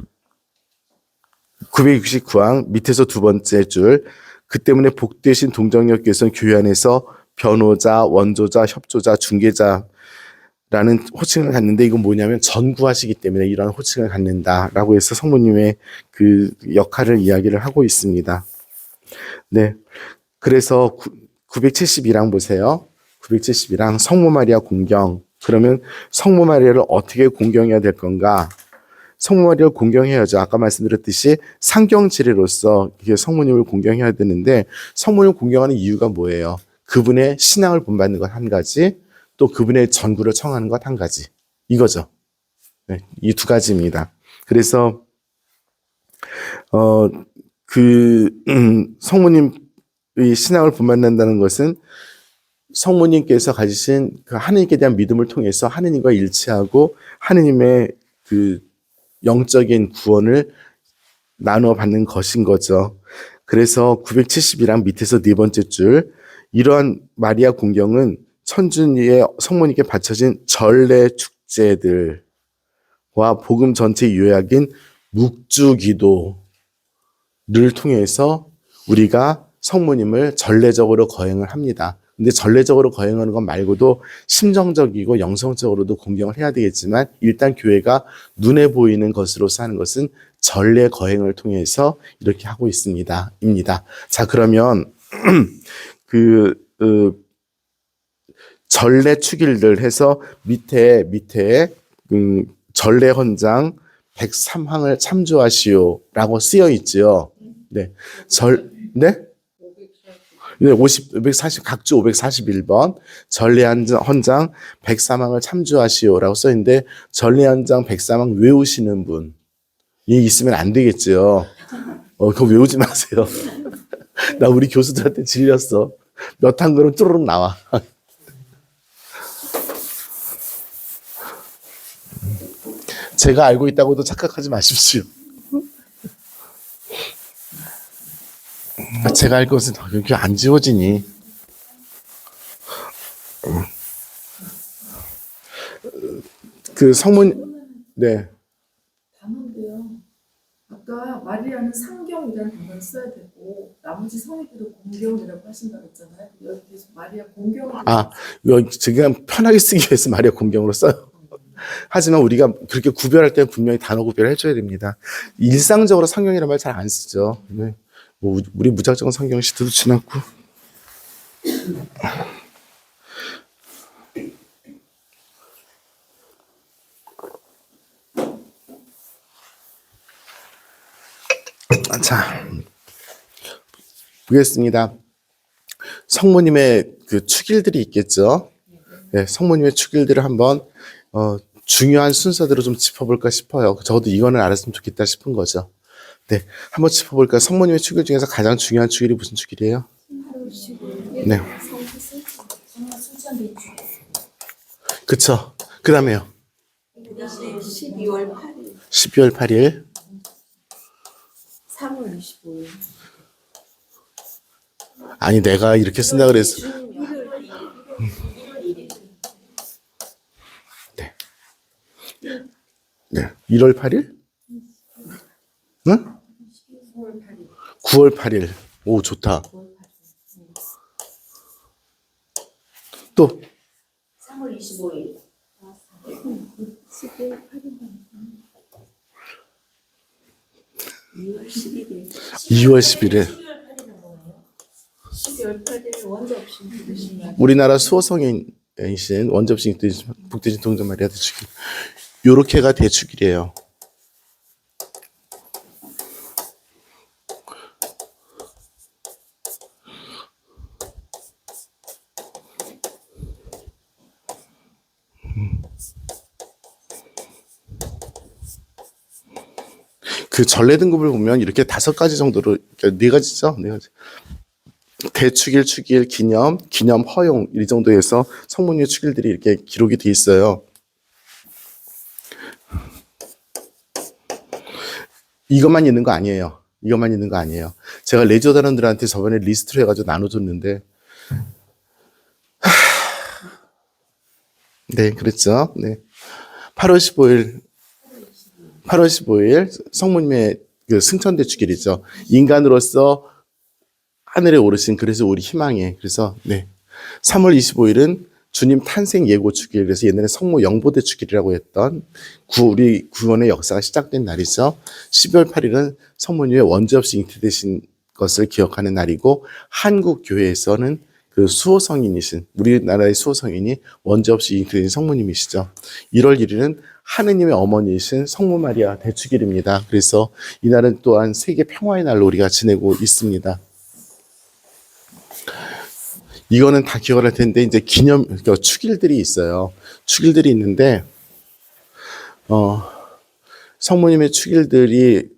969항 밑에서 두 번째 줄. 그 때문에 복되신 동정녀께서는 교회 안에서 변호자, 원조자, 협조자, 중개자라는 호칭을 갖는데 이건 뭐냐면 전구하시기 때문에 이런 호칭을 갖는다라고 해서 성모님의 그 역할을 이야기를 하고 있습니다. 네. 그래서 971항 보세요. 971항 성모 마리아 공경. 그러면 성모 마리아를 어떻게 공경해야 될 건가? 성모 마리아를 공경해야죠. 아까 말씀드렸듯이 상경지례로서 이게 성모님을 공경해야 되는데 성모님을 공경하는 이유가 뭐예요? 그분의 신앙을 본받는 것 한 가지, 또 그분의 전구를 청하는 것 한 가지. 이거죠. 네, 이 두 가지입니다. 그래서 성모님의 신앙을 본받는다는 것은 성모님께서 가지신 그 하느님께 대한 믿음을 통해서 하느님과 일치하고 하느님의 그 영적인 구원을 나누어 받는 것인 거죠. 그래서 971항 밑에서 네 번째 줄, 이러한 마리아 공경은 천주의 성모님께 바쳐진 전례 축제들과 복음 전체 요약인 묵주기도를 통해서 우리가 성모님을 전례적으로 거행을 합니다. 근데 전례적으로 거행하는 것 말고도 심정적이고 영성적으로도 공경을 해야 되겠지만 일단 교회가 눈에 보이는 것으로서 하는 것은 전례 거행을 통해서 이렇게 하고 있습니다. 입니다. 자, 그러면 전례 축일들 해서 밑에 전례 헌장 103항을 참조하시오라고 쓰여 있죠. 네. 네? 네, 540, 각주 541번, 전례헌장 103항을 참조하시오라고 써있는데, 전례헌장 103항 외우시는 분, 이 있으면 안 되겠죠. 그거 외우지 마세요. 나 우리 교수들한테 질렸어. 몇 항 그럼 뚜루룩 나와. 제가 알고 있다고도 착각하지 마십시오. 제가 알 것은 그렇게 안 지워지니. 그 성문, 네. 단어인데요. 아까 마리아는 상경이라는 단어를 써야 되고 나머지 성인들도 공경이라고 하신다고 했잖아요. 여기 계속 마리아 공경을 지금 편하게 쓰기 위해서 마리아 공경으로 써요. 하지만 우리가 그렇게 구별할 때는 분명히 단어 구별을 해줘야 됩니다. 일상적으로 상경이라는 말 잘 안 쓰죠. 네. 뭐 우리 무작정 성경 시대도 지났고. 자, 보겠습니다. 성모님의 그 축일들이 있겠죠. 네, 성모님의 축일들을 한번 중요한 순서대로 좀 짚어볼까 싶어요. 적어도 이거는 알았으면 좋겠다 싶은 거죠. 네, 한번 짚어볼까요? 성모님의 축일 중에서 가장 중요한 축일이 무슨 축일이에요? 네. 그쵸. 그 다음에요. 12월 8일, 12월 8일. 3월 25일. 아니, 내가 이렇게 쓴다 그래서. 네. 네. 1월 8일? 응? 9월 8일. 오, 좋다. 또 3월 25일. 2월 11일. 2월 11일. 12월 8일 원접신 되시면 우리나라 수호성인이신 원접신 북대신 동정 마리아 대축일. 요렇게가 대축일이에요. 그 전례 등급을 보면 이렇게 5가지 정도로, 4가지죠? 4가지. 대축일, 축일, 기념, 허용, 이 정도에서 성모님의 축일들이 이렇게 기록이 돼 있어요. 이것만 있는 거 아니에요. 이것만 있는 거 아니에요. 제가 레지오 단원들한테 저번에 리스트로 해가지고 나눠줬는데, 네, 그렇죠. 네. 8월 15일 성모님의 그 승천대 축일이죠. 인간으로서 하늘에 오르신 그래서 우리 희망에 그래서 네. 3월 25일은 주님 탄생 예고 축일 그래서 옛날에 성모 영보대 축일이라고 했던 우리 구원의 역사가 시작된 날이죠. 12월 8일은 성모님의 원죄 없이 잉태되신 것을 기억하는 날이고 한국 교회에서는 그 수호성인이신 우리나라의 수호성인이 원죄 없이 잉태된 성모님이시죠. 1월 1일은 하느님의 어머니이신 성모 마리아 대축일입니다. 그래서 이날은 또한 세계 평화의 날로 우리가 지내고 있습니다. 이거는 다 기억을 할 텐데 이제 그러니까 축일들이 있어요. 축일들이 있는데 성모님의 축일들이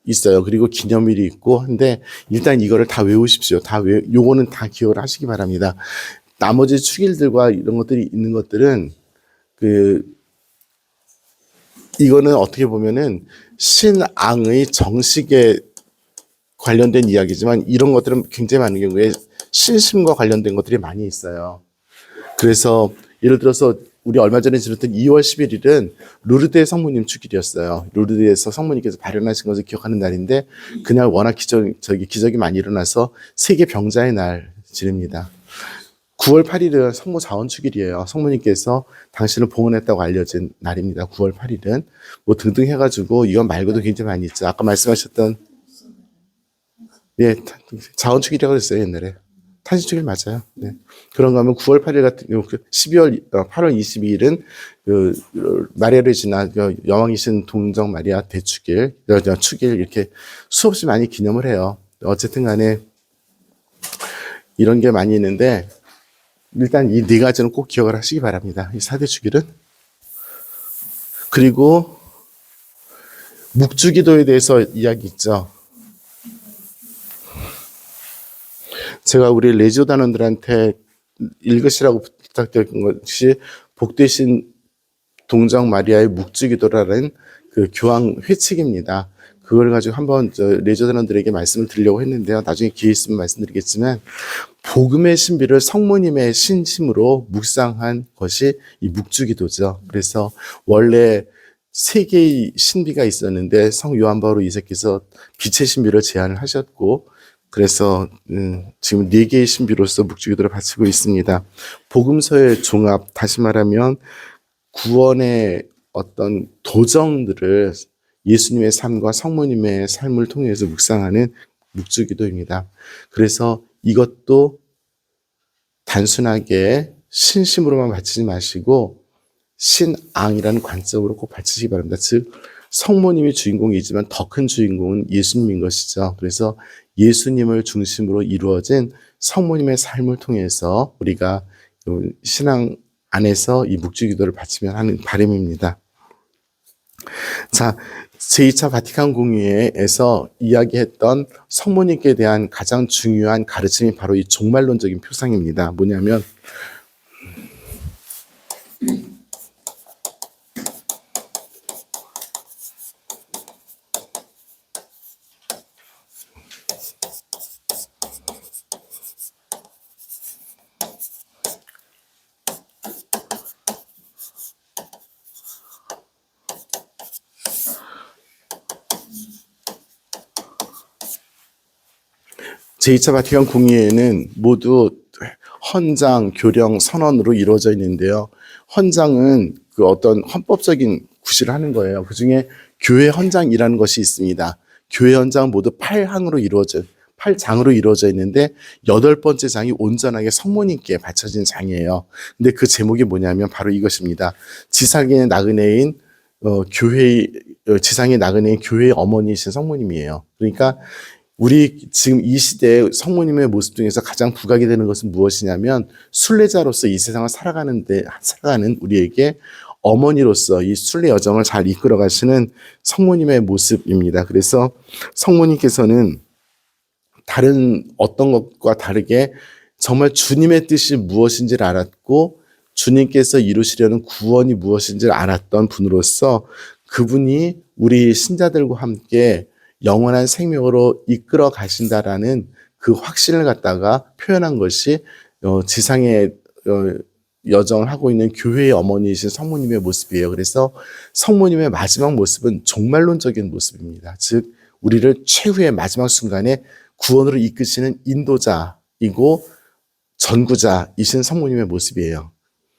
있어요. 그리고 기념일이 있고 한데 일단 이거를 다 외우십시오. 요거는 다 기억을 하시기 바랍니다. 나머지 축일들과 이런 것들이 있는 것들은 이거는 어떻게 보면은 신앙의 정식에 관련된 이야기지만 이런 것들은 굉장히 많은 경우에 신심과 관련된 것들이 많이 있어요. 그래서 예를 들어서 우리 얼마 전에 지냈던 2월 11일은 루르드의 성모님 축일이었어요. 루르드에서 성모님께서 발현하신 것을 기억하는 날인데 그날 워낙 기적이 많이 일어나서 세계 병자의 날 지냅니다. 9월 8일은 성모 자원 축일이에요. 성모님께서 당신을 봉헌했다고 알려진 날입니다. 9월 8일은 뭐 등등 해가지고 이건 말고도 굉장히 많이 있죠. 아까 말씀하셨던 예 자원 축일이라고 했어요 옛날에. 탄신축일 맞아요. 네. 그런 거 하면 9월 8일 같은 경우 8월 22일은 마리아를 지나 여왕이신 동정 마리아 대축일, 축일 이렇게 수없이 많이 기념을 해요. 어쨌든 간에 이런 게 많이 있는데 일단 이 네 가지는 꼭 기억을 하시기 바랍니다. 이 4대 축일은. 그리고 묵주기도에 대해서 이야기 있죠. 제가 우리 레지오 단원들한테 읽으시라고 부탁드린 것이 복되신 동정 마리아의 묵주기도라는 그 교황 회칙입니다. 그걸 가지고 한번 레지오 단원들에게 말씀을 드리려고 했는데요. 나중에 기회 있으면 말씀드리겠지만 복음의 신비를 성모님의 신심으로 묵상한 것이 이 묵주기도죠. 그래서 원래 세 개의 신비가 있었는데 성 요한 바오로 2세께서 빛의 신비를 제안을 하셨고 그래서 지금 4개의 신비로서 묵주기도를 바치고 있습니다. 복음서의 종합, 다시 말하면 구원의 어떤 도정들을 예수님의 삶과 성모님의 삶을 통해서 묵상하는 묵주기도입니다. 그래서 이것도 단순하게 신심으로만 바치지 마시고 신앙이라는 관점으로 꼭 바치시기 바랍니다. 즉 성모님이 주인공이지만 더 큰 주인공은 예수님인 것이죠. 그래서 예수님을 중심으로 이루어진 성모님의 삶을 통해서 우리가 신앙 안에서 이 묵주기도를 바치면 하는 바람입니다. 자, 제2차 바티칸 공의회에서 이야기했던 성모님께 대한 가장 중요한 가르침이 바로 이 종말론적인 표상입니다. 뭐냐면 제2차 바티칸 공의회는 모두 헌장, 교령, 선언으로 이루어져 있는데요. 헌장은 그 어떤 헌법적인 구실을 하는 거예요. 그 중에 교회 헌장이라는 것이 있습니다. 교회 헌장은 모두 8장으로 이루어져 있는데 8번째 장이 온전하게 성모님께 바쳐진 장이에요. 근데 그 제목이 뭐냐면 바로 이것입니다. 지상의 나그네인 지상의 나그네인 교회의 어머니이신 성모님이에요. 그러니까 우리 지금 이 시대의 성모님의 모습 중에서 가장 부각이 되는 것은 무엇이냐면 순례자로서 이 세상을 살아가는 우리에게 어머니로서 이 순례 여정을 잘 이끌어 가시는 성모님의 모습입니다. 그래서 성모님께서는 다른 어떤 것과 다르게 정말 주님의 뜻이 무엇인지를 알았고 주님께서 이루시려는 구원이 무엇인지를 알았던 분으로서 그분이 우리 신자들과 함께 영원한 생명으로 이끌어 가신다라는 그 확신을 갖다가 표현한 것이 지상의 여정을 하고 있는 교회의 어머니이신 성모님의 모습이에요. 그래서 성모님의 마지막 모습은 종말론적인 모습입니다. 즉 우리를 최후의 마지막 순간에 구원으로 이끄시는 인도자이고 전구자이신 성모님의 모습이에요.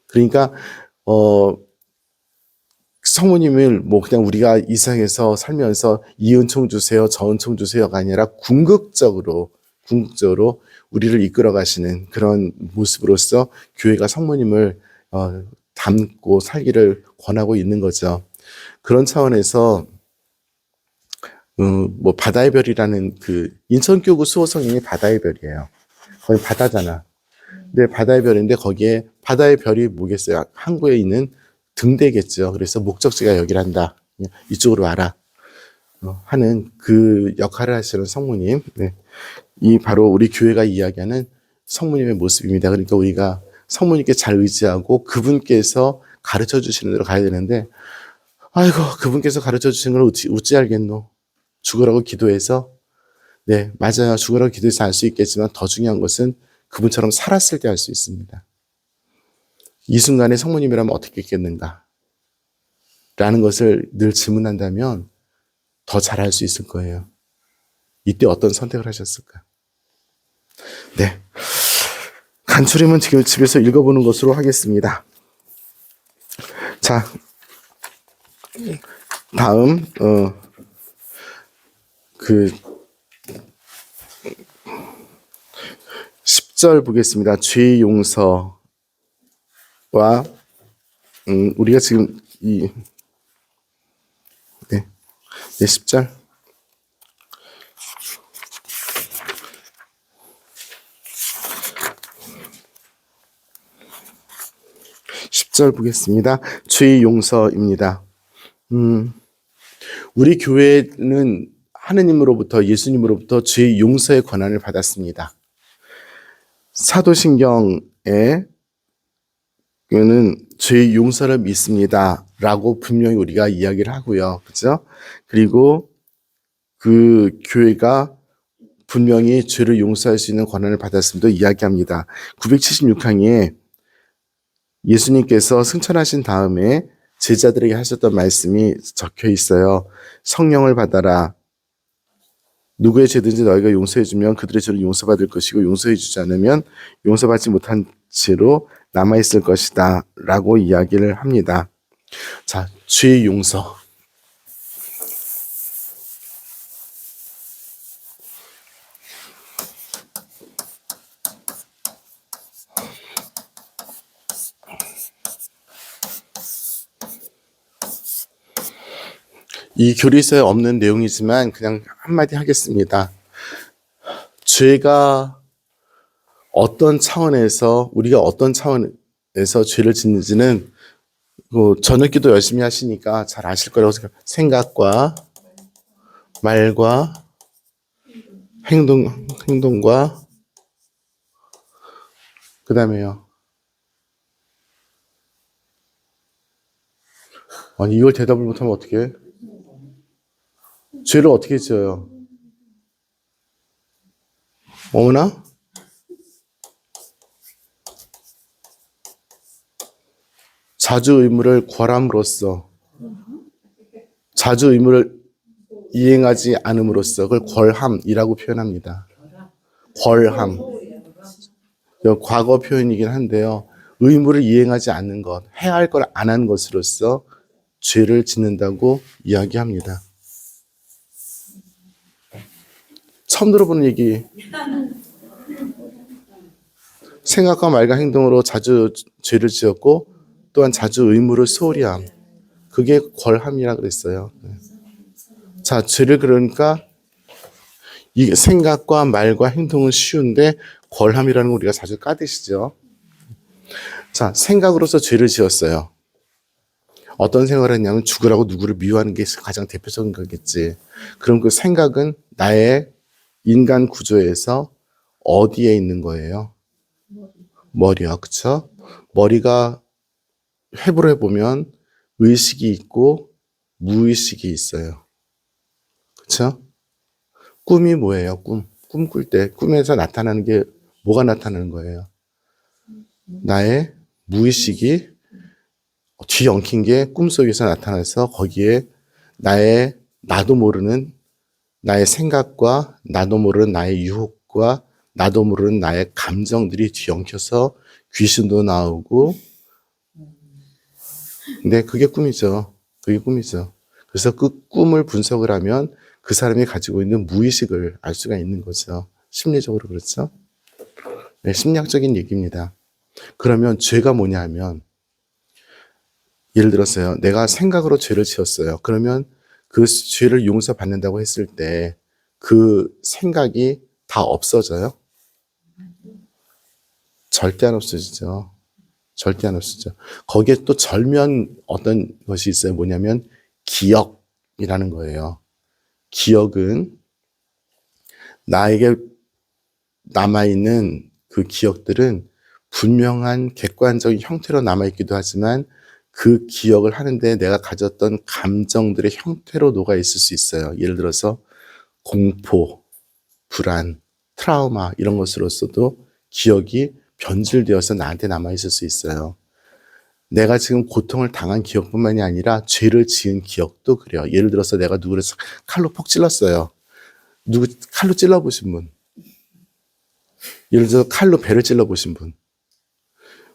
그러니까 성모님을 뭐 그냥 우리가 이 세상에서 살면서 이 은총 주세요, 저 은총 주세요가 아니라 궁극적으로 우리를 이끌어 가시는 그런 모습으로서 교회가 성모님을 담고 살기를 권하고 있는 거죠. 그런 차원에서 뭐 바다의 별이라는 그 인천교구 수호성이 바다의 별이에요. 거기 바다잖아. 근데 바다의 별인데 거기에 바다의 별이 뭐겠어요? 항구에 있는 등대겠죠. 그래서 목적지가 여기를 한다. 이쪽으로 와라. 하는 그 역할을 하시는 성모님. 네. 이 바로 우리 교회가 이야기하는 성모님의 모습입니다. 그러니까 우리가 성모님께 잘 의지하고 그분께서 가르쳐 주시는 대로 가야 되는데, 아이고, 그분께서 가르쳐 주시는 걸 어찌 알겠노? 죽으라고 기도해서, 네, 맞아요. 죽으라고 기도해서 알 수 있겠지만 더 중요한 것은 그분처럼 살았을 때 알 수 있습니다. 이 순간에 성모님이라면 어떻게 했겠는가? 라는 것을 늘 질문한다면 더 잘 알 수 있을 거예요. 이때 어떤 선택을 하셨을까? 네. 간추림은 지금 집에서 읽어보는 것으로 하겠습니다. 자, 다음, 10절 보겠습니다. 죄의 용서와, 우리가 지금 네, 10절. 10절 보겠습니다. 죄의 용서입니다. 우리 교회는 하느님으로부터 예수님으로부터 죄의 용서의 권한을 받았습니다. 사도신경에 는 죄의 용서를 믿습니다 라고 분명히 우리가 이야기를 하고요. 그죠? 그리고 그 교회가 분명히 죄를 용서할 수 있는 권한을 받았음도 이야기합니다. 976항에 예수님께서 승천하신 다음에 제자들에게 하셨던 말씀이 적혀 있어요. 성령을 받아라. 누구의 죄든지 너희가 용서해주면 그들의 죄를 용서받을 것이고 용서해주지 않으면 용서받지 못한 죄로 남아있을 것이다 라고 이야기를 합니다. 자, 죄의 용서. 이 교리서에 없는 내용이지만 그냥 한마디 하겠습니다. 죄가 어떤 차원에서 우리가 어떤 차원에서 죄를 짓는지는 저녁기도 열심히 하시니까 잘 아실 거라고 생각합니다. 생각과 말과 행동과 그 다음에요. 아니 이걸 대답을 못하면 어떡해? 죄를 어떻게 지어요? 어머나? 자주 의무를 궐함으로써 자주 의무를 이행하지 않음으로써 그걸 궐함이라고 표현합니다. 궐함. 과거 표현이긴 한데요. 의무를 이행하지 않는 것, 해야 할 걸 안 한 것으로서 죄를 짓는다고 이야기합니다. 처음 들어보는 얘기. 생각과 말과 행동으로 자주 죄를 지었고 또한 자주 의무를 소홀히 함. 그게 궐함이라 그랬어요. 자, 죄를 그러니까 이 생각과 말과 행동은 쉬운데 궐함이라는 거 우리가 자주 까듯이죠. 자, 생각으로서 죄를 지었어요. 어떤 생각을 했냐면 죽으라고 누구를 미워하는 게 가장 대표적인 거겠지. 그럼 그 생각은 나의 인간 구조에서 어디에 있는 거예요? 머리요, 그쵸? 머리가 회부를 해보면 의식이 있고 무의식이 있어요. 그쵸? 꿈이 뭐예요? 꿈꿀 때 꿈에서 나타나는 게 뭐가 나타나는 거예요? 나의 무의식이 뒤엉킨 게 꿈속에서 나타나서 거기에 나도 모르는 나의 생각과 나도 모르는 나의 유혹과 나도 모르는 나의 감정들이 뒤엉켜서 귀신도 나오고, 근데 그게 꿈이죠. 그게 꿈이죠. 그래서 그 꿈을 분석을 하면 그 사람이 가지고 있는 무의식을 알 수가 있는 거죠. 심리적으로 그렇죠. 네, 심리학적인 얘기입니다. 그러면 죄가 뭐냐 하면, 예를 들어서요, 내가 생각으로 죄를 지었어요. 그러면 그 죄를 용서받는다고 했을 때 그 생각이 다 없어져요? 절대 안 없어지죠. 절대 안 없어지죠. 거기에 또 절면 어떤 것이 있어요. 뭐냐면 기억이라는 거예요. 기억은 나에게 남아있는 그 기억들은 분명한 객관적인 형태로 남아있기도 하지만 그 기억을 하는데 내가 가졌던 감정들의 형태로 녹아있을 수 있어요. 예를 들어서 공포, 불안, 트라우마 이런 것으로서도 기억이 변질되어서 나한테 남아있을 수 있어요. 내가 지금 고통을 당한 기억뿐만이 아니라 죄를 지은 기억도 그래요. 예를 들어서 내가 누구를 칼로 폭 찔렀어요. 누구 칼로 찔러보신 분? 예를 들어서 칼로 배를 찔러보신 분?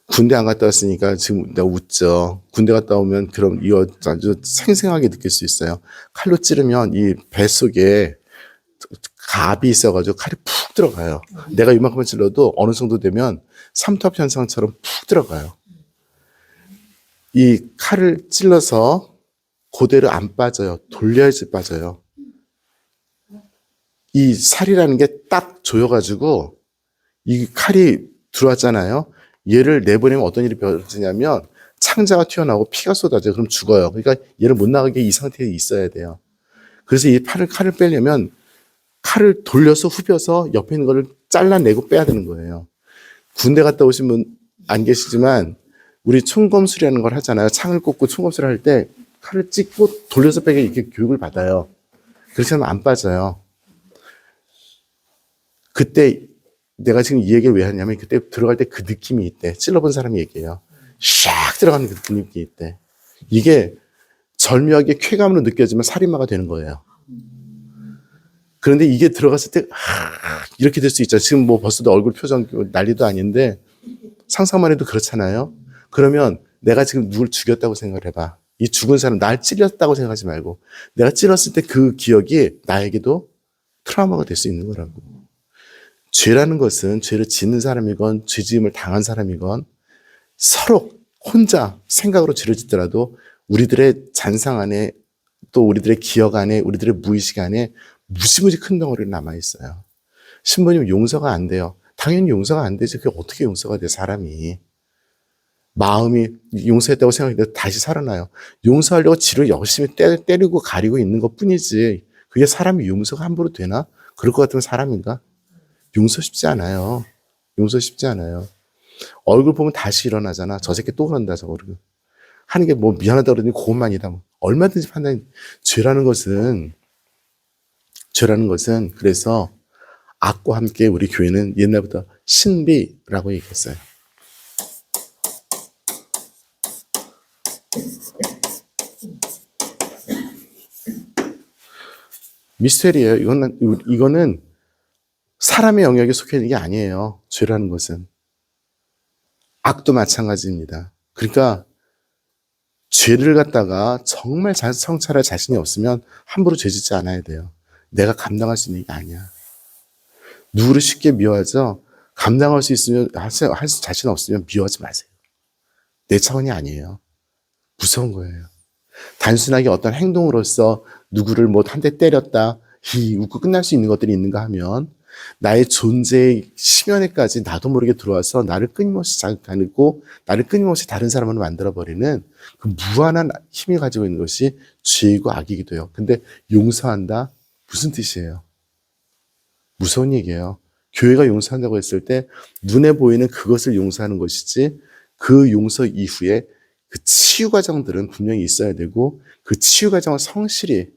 군대 안 갔다 왔으니까 지금 내가 웃죠. 군대 갔다 오면 그럼 이거 아주 생생하게 느낄 수 있어요. 칼로 찌르면 이 배 속에 갑이 있어가지고 칼이 푹 들어가요. 내가 이만큼만 찔러도 어느 정도 되면 삼투압 현상처럼 푹 들어가요. 이 칼을 찔러서 그대로 안 빠져요. 돌려야지 빠져요. 이 살이라는 게 딱 조여가지고 이 칼이 들어왔잖아요. 얘를 내보내면 어떤 일이 벌어지냐면 창자가 튀어나오고 피가 쏟아져요. 그럼 죽어요. 그러니까 얘를 못 나가게 이 상태에 있어야 돼요. 그래서 이 칼을 빼려면 칼을 돌려서 후벼서 옆에 있는 거를 잘라내고 빼야 되는 거예요. 군대 갔다 오신 분 안 계시지만 우리 총검술이라는 걸 하잖아요. 창을 꽂고 총검술을 할 때 칼을 찍고 돌려서 빼게 이렇게 교육을 받아요. 그렇지 않으면 안 빠져요. 그때 내가 지금 이 얘기를 왜 하냐면 그때 들어갈 때 그 느낌이 있대. 찔러본 사람이 얘기해요. 샥 들어가는 그 느낌이 있대. 이게 절묘하게 쾌감으로 느껴지면 살인마가 되는 거예요. 그런데 이게 들어갔을 때 이렇게 될 수 있죠. 지금 뭐 벌써 얼굴 표정 난리도 아닌데 상상만 해도 그렇잖아요. 그러면 내가 지금 누굴 죽였다고 생각을 해봐. 이 죽은 사람 날 찔렸다고 생각하지 말고 내가 찔렀을 때 그 기억이 나에게도 트라우마가 될 수 있는 거라고. 죄라는 것은 죄를 짓는 사람이건 죄지음을 당한 사람이건 서로 혼자 생각으로 죄를 짓더라도 우리들의 잔상 안에 또 우리들의 기억 안에 우리들의 무의식 안에 무지무지 큰 덩어리가 남아있어요. 신부님 용서가 안 돼요. 당연히 용서가 안 되지. 그게 어떻게 용서가 돼 사람이. 마음이 용서했다고 생각해도 다시 살아나요. 용서하려고 지를 열심히 때리고 가리고 있는 것뿐이지 그게 사람이 용서가 함부로 되나? 그럴 것 같으면 사람인가? 용서 쉽지 않아요. 용서 쉽지 않아요. 얼굴 보면 다시 일어나잖아. 저 새끼 또 그런다 저거. 하는 게 뭐 미안하다 그러니 그것만이다. 뭐. 얼마든지 판단이. 죄라는 것은 그래서 악과 함께 우리 교회는 옛날부터 신비라고 얘기했어요. 미스테리예요. 이거는 사람의 영역에 속해 있는 게 아니에요. 죄라는 것은. 악도 마찬가지입니다. 그러니까 죄를 갖다가 정말 성찰할 자신이 없으면 함부로 죄 짓지 않아야 돼요. 내가 감당할 수 있는 게 아니야. 누구를 쉽게 미워하죠? 감당할 수 있으면, 할 자신 없으면 미워하지 마세요. 내 차원이 아니에요. 무서운 거예요. 단순하게 어떤 행동으로서 누구를 뭐 한 대 때렸다, 웃고 끝날 수 있는 것들이 있는가 하면 나의 존재의 심연에까지 나도 모르게 들어와서 나를 끊임없이 자극하고 나를 끊임없이 다른 사람으로 만들어버리는 그 무한한 힘이 가지고 있는 것이 죄이고 악이기도 해요. 근데 용서한다? 무슨 뜻이에요? 무서운 얘기예요. 교회가 용서한다고 했을 때 눈에 보이는 그것을 용서하는 것이지 그 용서 이후에 그 치유 과정들은 분명히 있어야 되고 그 치유 과정을 성실히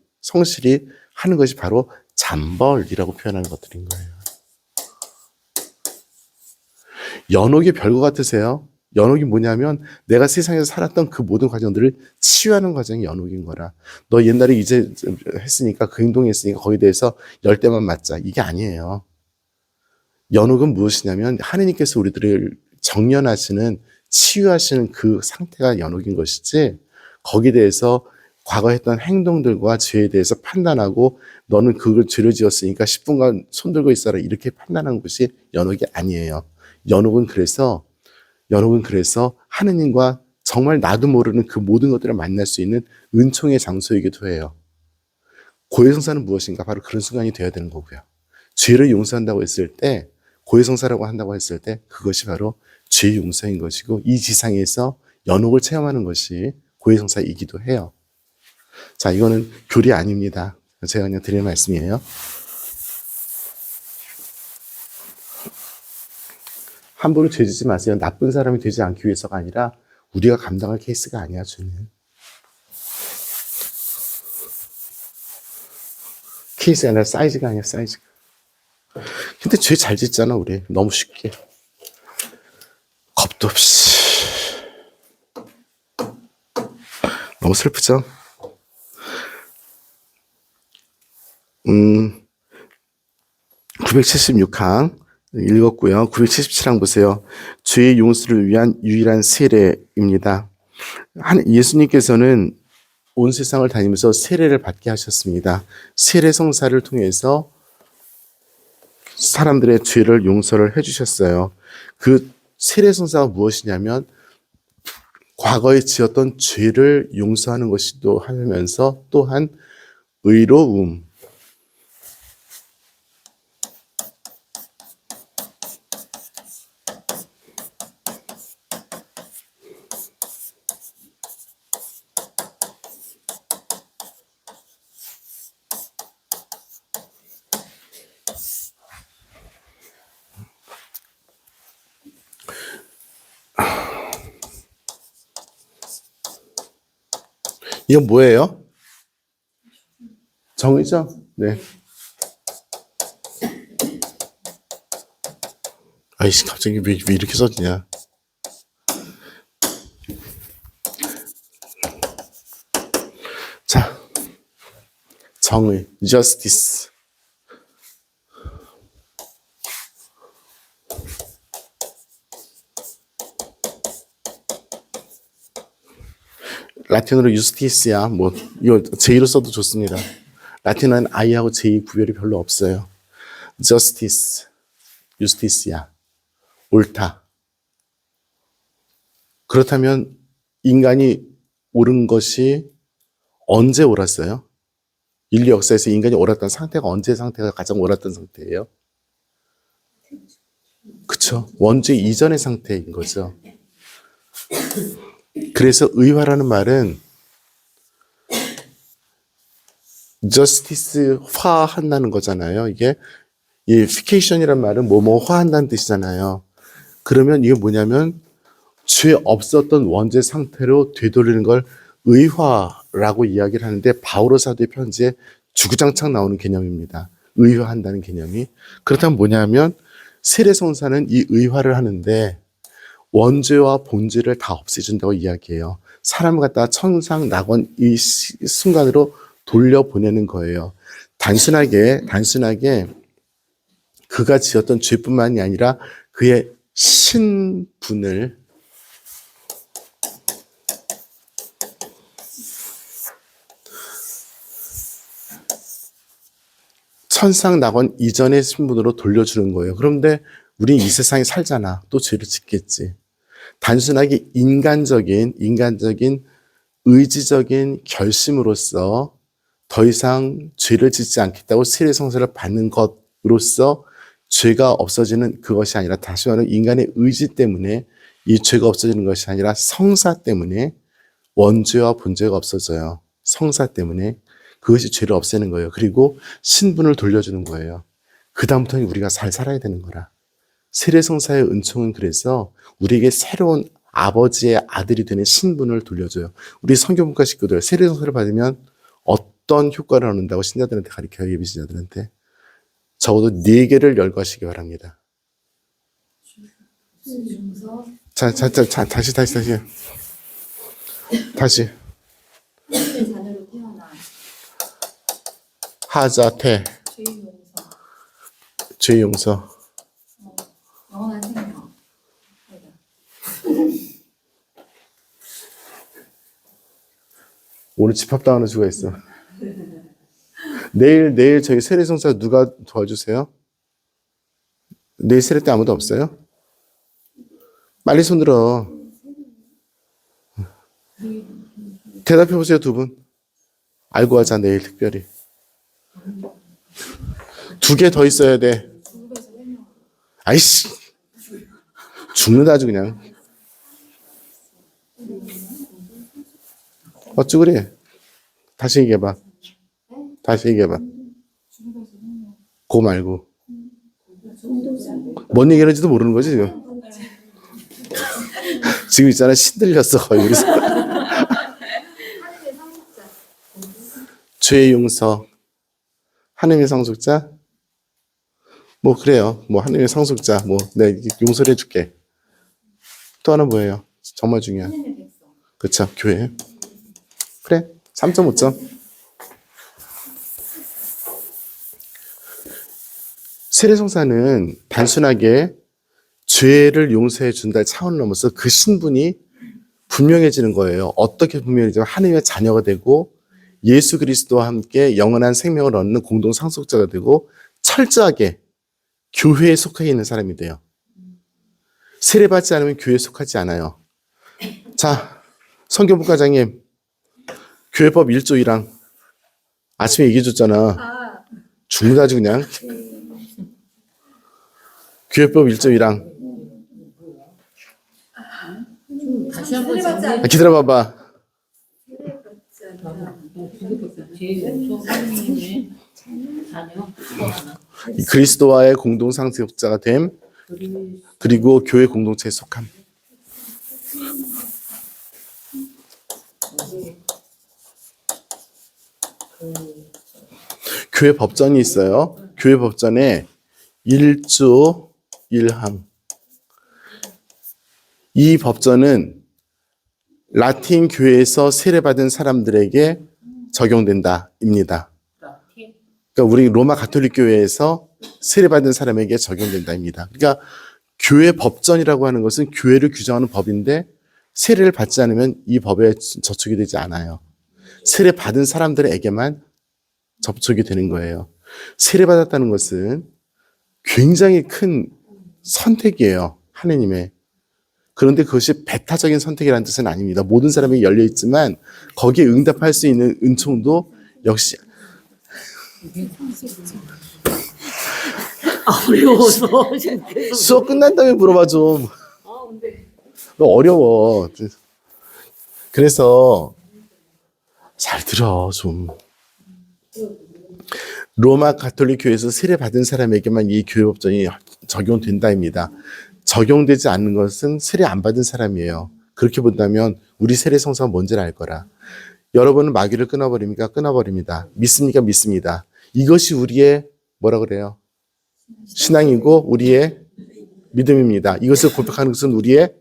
하는 것이 바로 잠벌이라고 표현하는 것들인 거예요. 연옥이 별거 같으세요? 연옥이 뭐냐면 내가 세상에서 살았던 그 모든 과정들을 치유하는 과정이 연옥인 거라. 너 옛날에 이제 했으니까 그 행동했으니까 거기에 대해서 10대만 맞자. 이게 아니에요. 연옥은 무엇이냐면 하느님께서 우리들을 정련하시는 치유하시는 그 상태가 연옥인 것이지 거기에 대해서 과거에 했던 행동들과 죄에 대해서 판단하고 너는 그걸 죄를 지었으니까 10분간 손들고 있어라 이렇게 판단하는 것이 연옥이 아니에요. 연옥은 그래서 하느님과 정말 나도 모르는 그 모든 것들을 만날 수 있는 은총의 장소이기도 해요. 고해성사는 무엇인가? 바로 그런 순간이 되어야 되는 거고요. 죄를 용서한다고 했을 때 고해성사라고 한다고 했을 때 그것이 바로 죄 용서인 것이고 이 지상에서 연옥을 체험하는 것이 고해성사이기도 해요. 자, 이거는 교리 아닙니다. 제가 그냥 드리는 말씀이에요. 함부로 죄지지 마세요. 나쁜 사람이 되지 않기 위해서가 아니라 우리가 감당할 케이스가 아니야, 죄는. 케이스가 아니라 사이즈가 아니야, 사이즈가. 근데 죄 잘 짓잖아, 우리. 너무 쉽게. 겁도 없이. 너무 슬프죠? 976항 읽었고요. 977항 보세요. 죄의 용서를 위한 유일한 세례입니다. 예수님께서는 온 세상을 다니면서 세례를 받게 하셨습니다. 세례 성사를 통해서 사람들의 죄를 용서를 해주셨어요. 그 세례 성사가 무엇이냐면 과거에 지었던 죄를 용서하는 것이기도 하면서 또한 의로움, 이건 뭐예요? 정의죠? 네. 아이씨, 갑자기 왜 이렇게 써지냐. 자, 정의, justice. 라틴어로 justice야. 뭐 이거 J로 써도 좋습니다. 라틴어는 I하고 J 구별이 별로 없어요. justice, justice야. 옳다. 그렇다면 인간이 옳은 것이 언제 옳았어요? 인류 역사에서 인간이 옳았던 상태가 언제 상태가 가장 옳았던 상태예요? 그쵸? 원죄 이전의 상태인 거죠. 그래서 의화라는 말은 justice화한다는 거잖아요. 이게 이 fication이란 말은 뭐뭐화한다는 뜻이잖아요. 그러면 이게 뭐냐면 죄 없었던 원죄 상태로 되돌리는 걸 의화라고 이야기를 하는데 바오로 사도의 편지에 주구장창 나오는 개념입니다. 의화한다는 개념이. 그렇다면 뭐냐면 세례성사는 이 의화를 하는데 원죄와 본죄를 다 없애준다고 이야기해요. 사람을 갖다가 천상 낙원 이 순간으로 돌려보내는 거예요. 단순하게 그가 지었던 죄뿐만이 아니라 그의 신분을 천상 낙원 이전의 신분으로 돌려주는 거예요. 그런데 우리 이 세상에 살잖아. 또 죄를 짓겠지. 단순하게 인간적인 의지적인 결심으로서 더 이상 죄를 짓지 않겠다고 세례성사를 받는 것으로서 죄가 없어지는 그것이 아니라 다시 말하면 인간의 의지 때문에 이 죄가 없어지는 것이 아니라 성사 때문에 원죄와 본죄가 없어져요. 성사 때문에 그것이 죄를 없애는 거예요. 그리고 신분을 돌려주는 거예요. 그 다음부터는 우리가 잘 살아야 되는 거라. 세례성사의 은총은 그래서 우리에게 새로운 아버지의 아들이 되는 신분을 돌려줘요. 우리 성경문과 식구들 세례성사를 받으면 어떤 효과를 얻는다고 신자들한테 가르쳐요. 예비신자들한테 적어도 4개를 열거하시기 바랍니다. 용서. 다시. 하나님의 자녀로 태어나 하자태, 죄 용서. 죄 용서. 영원한 생명. 오늘 집합당하는 수가 있어. 내일 저희 세례성사 누가 도와주세요? 내일 세례 때 아무도 없어요? 빨리 손 들어. 대답해 보세요, 두 분. 알고 하자, 내일 특별히. 2개 더 있어야 돼. 아이씨. 죽는다, 아주 그냥. 어쩌 그래? 다시 얘기해봐. 고 말고. 뭔 얘기하는지도 모르는 거지, 지금. 지금 있잖아, 신들렸어, 거의. 우리 하나님의 상속자. 죄의 용서. 하나님의 상속자? 뭐, 그래요. 뭐, 하나님의 상속자. 뭐, 내가 용서를 해줄게. 또 하나 뭐예요? 정말 중요한. 하나님의 백성. 그쵸, 교회. 그래, 3.5점. 세례성사는 단순하게 죄를 용서해 준다의 차원을 넘어서 그 신분이 분명해지는 거예요. 어떻게 분명해지면 하나님의 자녀가 되고 예수 그리스도와 함께 영원한 생명을 얻는 공동 상속자가 되고 철저하게 교회에 속해 있는 사람이 돼요. 세례받지 않으면 교회에 속하지 않아요. 자, 성경북과장님, 교회법 1조 1항 아침에 얘기해 줬잖아. 죽는다 아주 그냥. 교회법 1조 1항. 다시 한번 세례받지 않는 기다려봐봐. 세례받지 않는 제 용서 하나님의 자녀 또 하나. 그리스도와의 공동 상속자가 됨, 그리고 교회 공동체에 속함. 교회 법전이 있어요. 교회 법전에 1조 1항. 이 법전은 라틴 교회에서 세례받은 사람들에게 적용된다입니다. 그러니까 우리 로마 가톨릭 교회에서 세례받은 사람에게 적용된다입니다. 그러니까 교회 법전이라고 하는 것은 교회를 규정하는 법인데 세례를 받지 않으면 이 법에 저촉이 되지 않아요. 세례받은 사람들에게만 접촉이 되는 거예요. 세례받았다는 것은 굉장히 큰 선택이에요. 하느님의. 그런데 그것이 배타적인 선택이라는 뜻은 아닙니다. 모든 사람에게 열려 있지만 거기에 응답할 수 있는 은총도 역시 어려워서. 수업 끝난 다음에 물어봐 좀. 너 어려워. 그래서 잘 들어 좀. 로마 가톨릭 교회에서 세례 받은 사람에게만 이 교회 법전이 적용된다입니다. 적용되지 않는 것은 세례 안 받은 사람이에요. 그렇게 본다면 우리 세례 성사가 뭔지를 알 거라. 여러분은 마귀를 끊어버립니까? 끊어버립니다. 믿습니까? 믿습니다. 이것이 우리의 뭐라 그래요? 신앙이고 우리의 믿음입니다. 이것을 고백하는 것은 우리의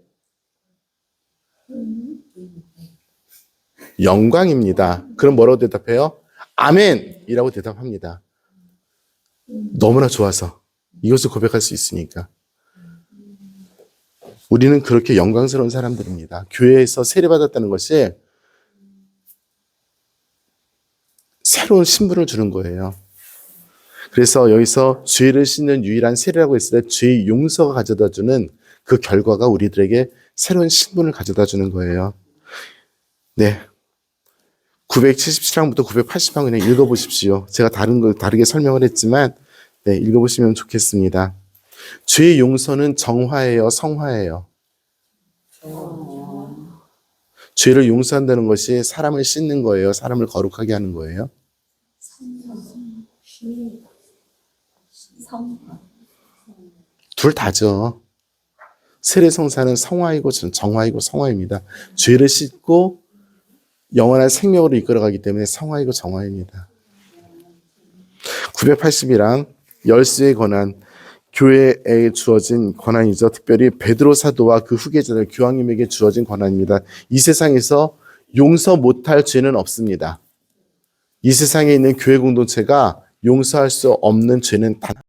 영광입니다. 그럼 뭐라고 대답해요? 아멘이라고 대답합니다. 너무나 좋아서 이것을 고백할 수 있으니까. 우리는 그렇게 영광스러운 사람들입니다. 교회에서 세례받았다는 것이 새로운 신분을 주는 거예요. 그래서 여기서 죄를 씻는 유일한 세례라고 했을 때 죄의 용서가 가져다주는 그 결과가 우리들에게 새로운 신분을 가져다주는 거예요. 네. 977항부터 980항 그냥 읽어보십시오. 제가 다르게 설명을 했지만 네, 읽어보시면 좋겠습니다. 죄의 용서는 정화예요, 성화예요? 죄를 용서한다는 것이 사람을 씻는 거예요, 사람을 거룩하게 하는 거예요? 둘 다죠. 세례성사는 성화이고 정화이고 성화입니다. 죄를 씻고 영원한 생명으로 이끌어가기 때문에 성화이고 정화입니다. 981항 열수의 권한. 교회에 주어진 권한이죠. 특별히 베드로 사도와 그 후계자들 교황님에게 주어진 권한입니다. 이 세상에서 용서 못할 죄는 없습니다. 이 세상에 있는 교회 공동체가 용서할 수 없는 죄는 단